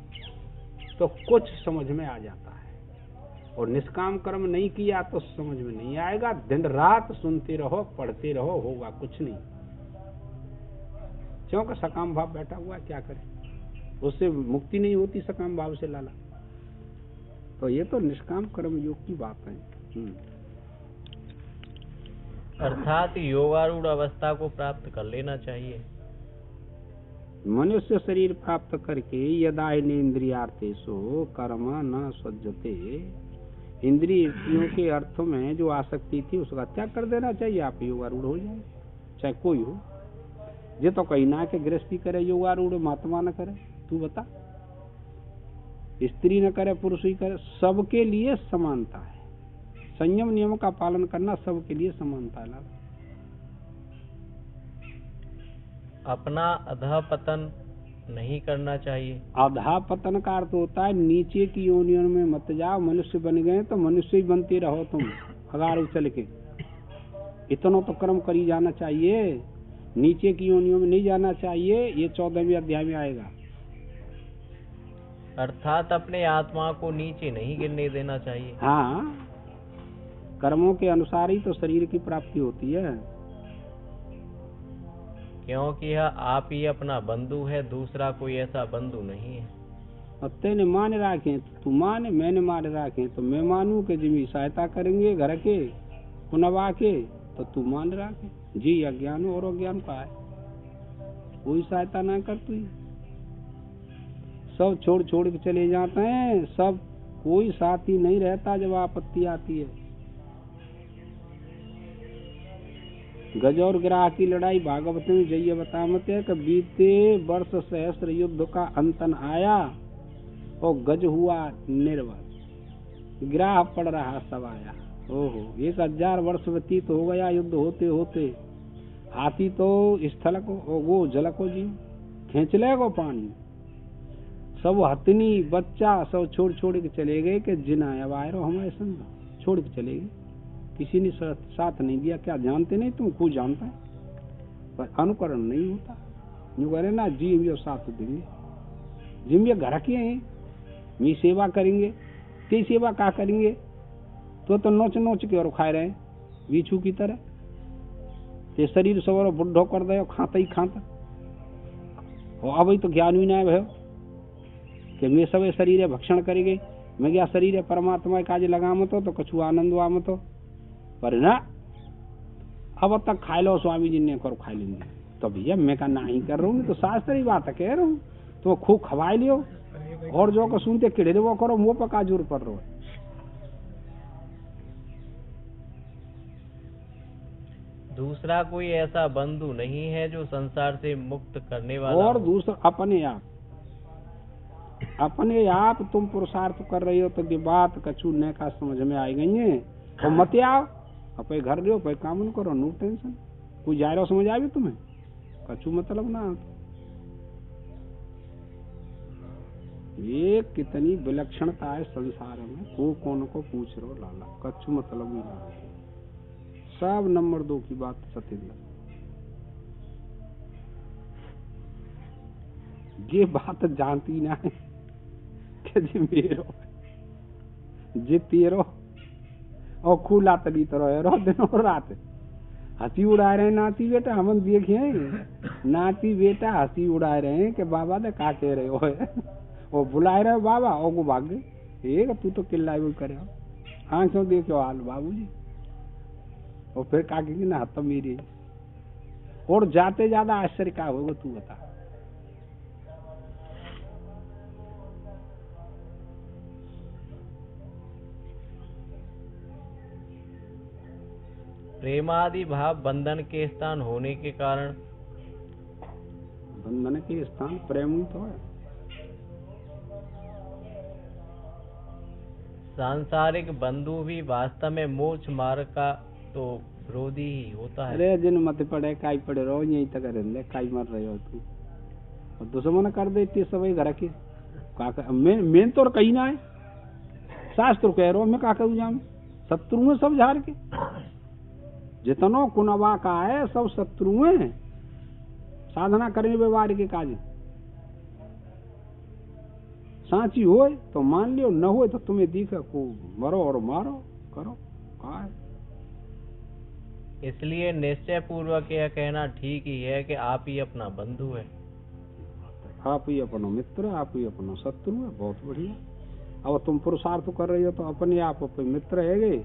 तो कुछ समझ में आ जाता है, और निष्काम कर्म नहीं किया तो समझ में नहीं आएगा। दिन रात सुनते रहो, पढ़ते रहो, होगा कुछ नहीं। क्योंकि सकाम भाव बैठा हुआ, क्या करे? उससे मुक्ति नहीं होती सकाम भाव से लाला। तो ये तो निष्काम कर्म योग की बात है। अर्थात योगारूढ़ अवस्था को प्राप्त कर लेना चाहिए। मनुष्य शरीर प्राप्त करके यदा इंद्रियार्थेषु कर्म न सज्जते, इंद्रियों के अर्थों में जो आसक्ति थी उसका त्याग कर देना चाहिए। आप योगारूढ़ हो जाए, चाहे कोई हो। ये तो कहीं ना कि गृहस्थी करे योगारूढ़, महात्मा न करे। तू बता, स्त्री न करे पुरुष ही करे, सबके लिए समानता है। संयम नियम का पालन करना सबके लिए समानता है। अपना अधःपतन नहीं करना चाहिए। अधःपतन का अर्थ होता है नीचे की योनियों में मत जाओ। मनुष्य बन गए तो मनुष्य ही बनते रहो तुम, अगार उछल के। इतना तो कर्म करी जाना चाहिए, नीचे की योनियों में नहीं जाना चाहिए। ये 14वें अध्याय में आएगा। अर्थात अपने आत्मा को नीचे नहीं गिरने देना चाहिए। हाँ, कर्मों के अनुसार ही तो शरीर की प्राप्ति होती है। क्योंकि यह आप ही अपना बंधु है, दूसरा कोई ऐसा बंधु नहीं है। और तेने मान रखे तो तू मान, मैंने मान रखे तो मैं मानू कि जिमी सहायता करेंगे घर के पुनवा के, तो तू मान रखे। जी अज्ञान और अज्ञान का है, कोई सहायता ना कर। तू सब छोड़ छोड़ के चले जाते हैं, सब कोई साथी नहीं रहता जब आपत्ति आती है। गज और ग्राह की लड़ाई भागवत में जय बतामत है कि बीते वर्ष सहस्त्र युद्ध का अंतन आया और गज हुआ निर्वल, ग्राह पड़ रहा सब आया। ओहो, 1000 वर्ष व्यतीत हो गया युद्ध होते होते। हाथी तो स्थल को वो जल को जी खींच लेगो पानी। सब हथनी बच्चा सब छोड़ छोड़ के चले गए कि जिना अब आए रहो हमारे संग, छोड़ के चले गए। किसी ने साथ नहीं दिया। क्या जानते नहीं तुम? खुद जानता है, पर अनुकरण नहीं होता। यूँ करे ना, जी हम साथ देंगे, जिम ये घर के हैं, मी सेवा करेंगे। कई सेवा क्या करेंगे? तो नोच नोच के और खाए रहे बीछू की तरह। ये शरीर सवर बुढ़ो कर दे, खाता ही खाता। और अब तो ज्ञान भी ना है कि मैं सब शरीर भक्षण करेंगे। मैं क्या शरीर परमात्मा काज लगा मत तो कछु आनंद हुआ मत, पर ना अब तक खाए लो स्वामी जी ने करो, खाई लेंगे। तो भैया मैं का नहीं कर रहा हूँ, तो शास्त्र ही बात कह रहा हूँ। तो खूब खवाई लियो और जो को सुनते किड़े वो करो, मुँह पर का जोर पड़ रहा है। दूसरा कोई ऐसा बंधु नहीं है जो संसार से मुक्त करने वाला और हो। दूसरा अपने आप तुम पुरुषार्थ कर रही हो तो ये बात कछु न का समझ में आई गई है। तो मत आओ अपने घर रहो, पे काम न करो, नो टेंशन। कोई जा रहा समझ आवे तुम्हें, कछु मतलब ना। ये कितनी विलक्षणता है संसार में, वो कौन को पूछ रहे हो लाला, कछु मतलब ही ना। सब नंबर 2 की बात सत्येंद्र। ये बात जानती ना है कि जी मेरो जी तेरो और खुला तली तरह रो दिन और रात हंसी उड़ा रहे नाती बेटा। हम देखे नाती बेटा हंसी उड़ा रहे हैं कि बाबा ने का कह रहे हो और बुलाए रहे बाबा और को भाग गए। तू तो किल्ला भी करे आंखों देखो हाल बाबूजी। और फिर का कहेंगे ना हत मेरी। और जाते ज्यादा आश्चर्य क्या होगा तू बता। प्रेमादि भाव बंधन के स्थान होने के कारण, बंधन के स्थान प्रेम तो है। सांसारिक बंधु भी वास्तव में मोक्ष मार्ग का तो विरोधी ही होता है। अरे जिन मत पड़े काई पड़े रहो यही तक रहने काई मर रहे हो तू। और दुश्मन कर देती है सब घर के का। मैं तो कहीं ना है, शास्त्र कह रहा मैं का कहूँ जाऊँ। शत्रु में सब झाड़ के जितनो कुनवा का है सब शत्रुएं। साधना करने व्यवहार के काज सांची हो तो मान लियो, न हो तो तुम्हें दिखे को मरो और मारो करो का है। इसलिए निश्चय पूर्वक यह कहना ठीक ही है कि आप ही अपना बंधु है, आप ही अपना मित्र, आप ही अपना शत्रु है। बहुत बढ़िया। अब तुम पुरुषार्थ कर रही हो तो अपने आप पे मित्र है गए,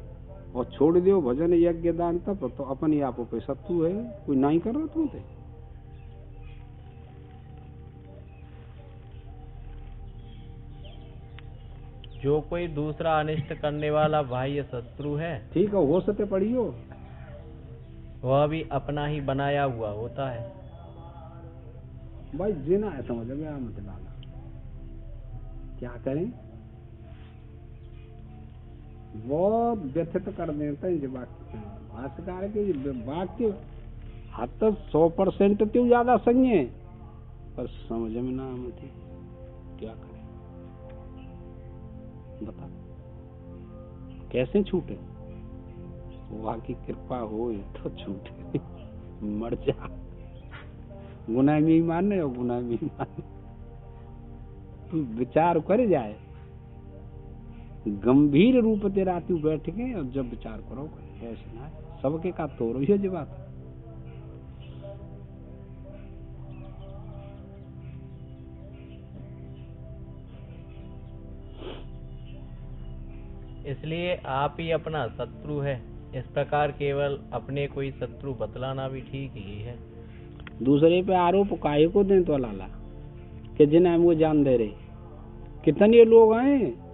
और छोड़ दियो भजन यज्ञ दान तप तो अपने आप पे शत्रु है। कोई नहीं कर रहा तुम थे। जो कोई दूसरा अनिष्ट करने वाला बाह्य शत्रु है, ठीक है, हो सके पढ़ियो, वह भी अपना ही बनाया हुआ होता है। भाई जीना है समझ में, मत लाना, क्या करें, बहुत व्यथित कर देते हैं। जब भाष्यकार के वाक्य हद 100% क्यों ज्यादा सही है, पर समझ में ना आती, क्या करें बता, कैसे छूटे, वहाँ की कृपा हो तो छूटे, मर जा, गुनाह में ही मानने और गुनाह में ही मानने, तू विचार कर जाए, गंभीर रूप से रात बैठ के और जब विचार करो, ऐसे ना सबके का तोड़ ही जो बात। इसलिए आप ही अपना शत्रु है। इस प्रकार केवल अपने कोई शत्रु बतलाना भी ठीक ही है। दूसरे पे आरोप काहे को दें तो लाला, कि जिन्हें वो जान दे रहे, कितने लोग हैं।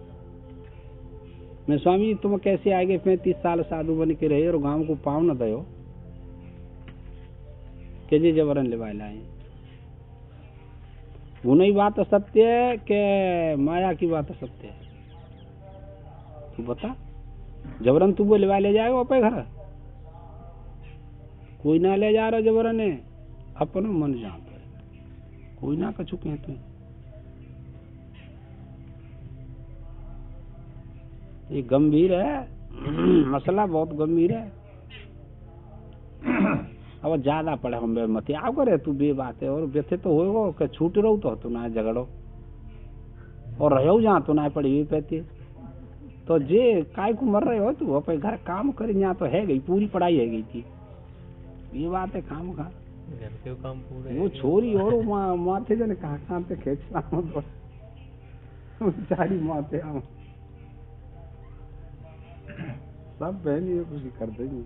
मैं स्वामी तुम कैसे आगे 35 साल साधु बन के रहे और गांव को पाँव न दो कि जी जबरन ले लाए। वो नहीं बात सत्य है कि माया की बात सत्य है, तू बता, जबरन तू वो ले जाएगा अपने घर, कोई ना ले जा रहा जबरन है, अपना मन जानता है, कोई ना कछु कहते हैं। ये गंभीर है, मसला बहुत गंभीर है। अब ज्यादा पड़े हम मत आओ करे, तू बे बात है, और व्यथित तो होगा कि छूट रहो तो ना झगड़ो, और रहो जहाँ तो ना पड़ी हुई पैती, तो जे काय को मर रहे हो तू अपने घर काम कर, यहाँ तो है गई पूरी पढ़ाई है गई थी, ये बात है काम खा घर के काम पूरे। वो छोरी और माथे जन कहाँ पे खेचना बेचारी माथे हम सब बहन ये कुछ कर देंगे।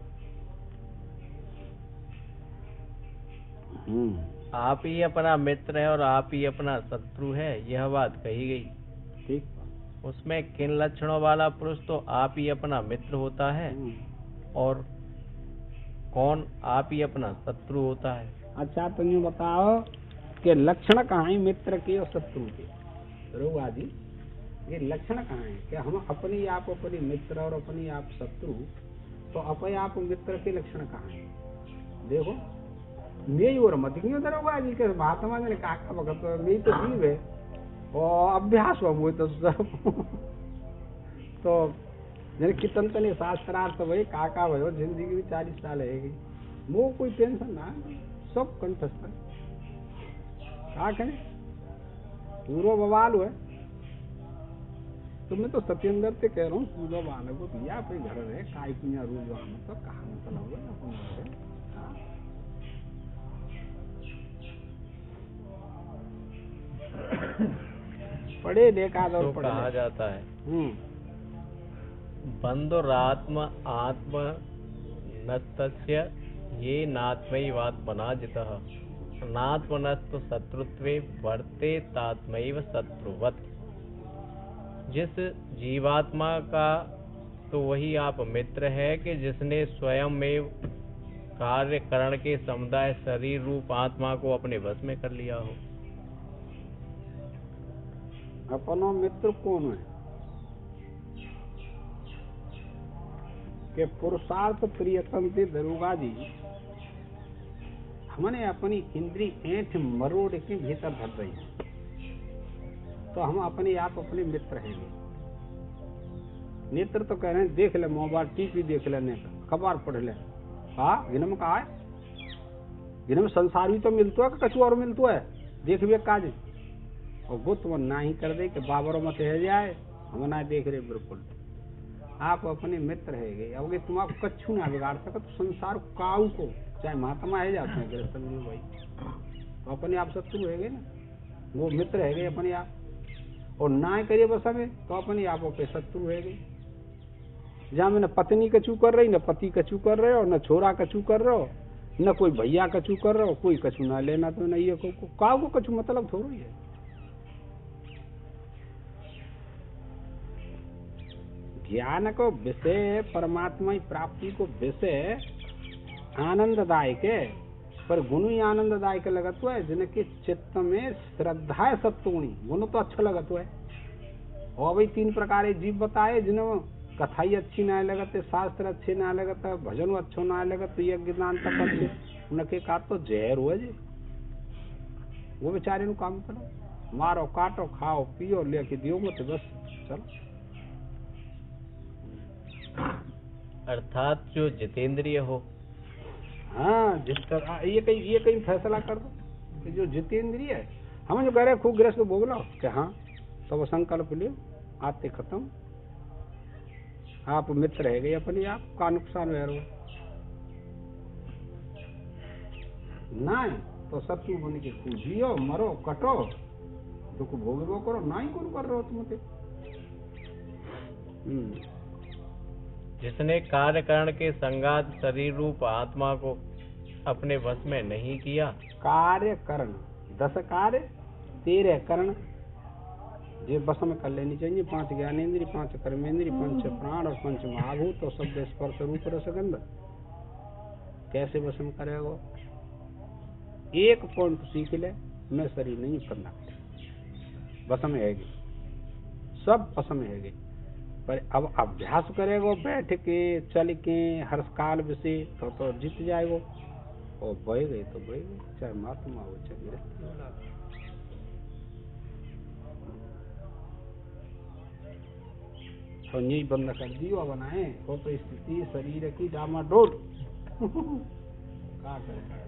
आप ही अपना मित्र है और आप ही अपना शत्रु है, यह बात कही गई। ठीक, उसमें किन लक्षणों वाला पुरुष तो आप ही अपना मित्र होता है, और कौन आप ही अपना शत्रु होता है। अच्छा तुम ये बताओ कि लक्षण कहाँ है मित्र के और शत्रु के, रोगा जी ये लक्षण कहाँ है कि हम अपने आप अपने मित्र और अपने आप शत्रु, तो अपने आप मित्र के लक्षण कहाँ है। देखो मैं और मत क्यों दरोगा जी के महात्मा ने काका भगत मैं तो जीव है और अभ्यास हुआ वो तो मेरे कितन तने शास्त्रार्थ भाई काका भयो जिंदगी भी 40 साल है, वो कोई टेंशन ना, सब कंठस्थ क्या करें, पूरा बवाल हुआ। तो मैं तो सत्येंद्र से कह रहा हूँ पूरा बवाल है, वो भैया अपने घर है काय कुछ रोज तो कहा मतलब होगा पढ़े देखा तो कहा जाता है बंधुरात्म आत्म नस्तस्य ये नात्मैवात्मना जितः नात्मनस्तु शत्रुत्वे वर्ते तात्मैव शत्रुवत्। जिस जीवात्मा का तो वही आप मित्र है कि जिसने स्वयं में कार्य करण के समुदाय शरीर रूप आत्मा को अपने वश में कर लिया हो। अपना मित्र कौन है कि पुरुषार्थ प्रियतंत्र दरोगा जी हमने अपनी इंद्री ऐंठ मरोड़ के भीतर धर रही है, तो हम अपने आप अपने मित्र हैं। नेत्र तो कह रहे हैं देख ले मोबाइल टीवी देख लेने खबर पढ़ ले, हाँ गिनम कहा है, गिनम संसार भी तो मिलता है कछु और मिलता है, देख भी काज और वो तुम ना ही कर दे कि बाबर मत है जाए, हम ना देख रहे बिल्कुल। आप अपने मित्र है गए, अब तुम्हारा कछु ना बिगाड़ सका, तो संसार काऊ को चाहे महात्मा है जाते हैं गृहस्थ में भाई, तो अपने आप शत्रु है गए ना, वो मित्र है गए अपने आप। और ना करिए बस हमें तो अपने आप पे शत्रु है गई। जहाँ में न पत्नी कचू कर रही, न पति कचू कर रहे हो, न छोरा कचू कर रहे हो, न कोई भैया कचू कर रहे हो, कोई कचू ना लेना तो नहीं है को कचू मतलब थोड़ा ही है। ज्ञान को विषय परमात्मा की प्राप्ति को विषय आनंददायक है, पर गुण ही आनंददायक लगत है। जिनके चित्त में श्रद्धा है सत्वगुणी गुण तो अच्छा लगत है। और भाई 3 प्रकार जीव बताए जिन्हें कथाई अच्छी ना लगते, शास्त्र अच्छे ना लगता, भजन अच्छो ना लगत, यज्ञ दान तक अच्छे, उनके का तो जहर हुआ जी। वो बेचारे नु काम करो, मारो काटो खाओ पियो लेके दियो मत बस चलो। अर्थात जो जितेंद्रिय हो। हाँ ये कहीं फैसला कर दो कि जो जितेंद्रिय है, हम जो कह रहे खूब गृहस्थ बोलो कि हाँ तो संकल्प लियो आते खत्म, आप मित्र रह गए अपने आप का नुकसान है ना, तो शत्रु बन के खूब जियो मरो कटो दुख भोगो करो, ना ही कौन कर रहे हो तुम। जिसने कार्य करण के संगात शरीर रूप आत्मा को अपने वश में नहीं किया। कार्य करण 10 कार्य 13 करण ये वश में कर लेनी चाहिए। 5 ज्ञानेंद्रिय, 5 कर्मेंद्रिय, 5 प्राण और 5 महाभूत और शब्द स्पर्श रूप रसगंध। कैसे वश में करेगा? एक पॉइंट सीख ले, मैं शरीर नहीं करना, वश में है सब वश में है। पर अब अभ्यास करेगो बैठ के चल के हर काल विषय तो जीत जाएगो। और बह गए तो बह गए, चाहे महात्मा हो चाहे गृहस्थी वाला। तो यही बंद कर दियो बनाए हो तो स्थिति शरीर की डामाडोल।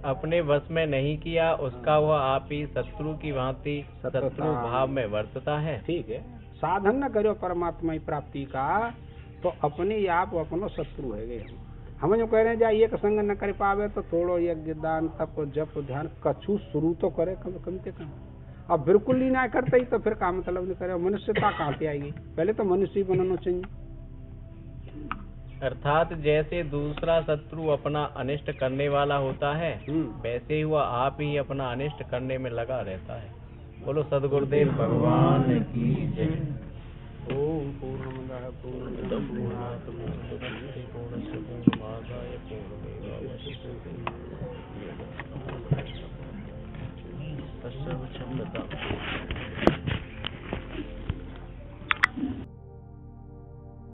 अपने वश में नहीं किया उसका वह आप ही शत्रु की भांति शत्रु भाव में वर्तता है। ठीक है, साधन न करो परमात्मा की प्राप्ति का तो अपने आप अपनो शत्रु है गए। हम जो कह रहे हैं जा एक संग न कर पावे तो थोड़ो यज्ञ दान तप जप ध्यान कछु शुरू तो करे कम से कम। अब बिल्कुल ही ना करते ही तो फिर काम मतलब नहीं करे, मनुष्यता कहाँ से आएगी? पहले तो मनुष्य ही बनना चाहिए। अर्थात जैसे दूसरा शत्रु अपना अनिष्ट करने वाला होता है वैसे ही वह आप ही अपना अनिष्ट करने में लगा रहता है। बोलो सद्गुरुदेव भगवान की जय। ओम पूर्णमदः पूर्णमिदं पूर्णात्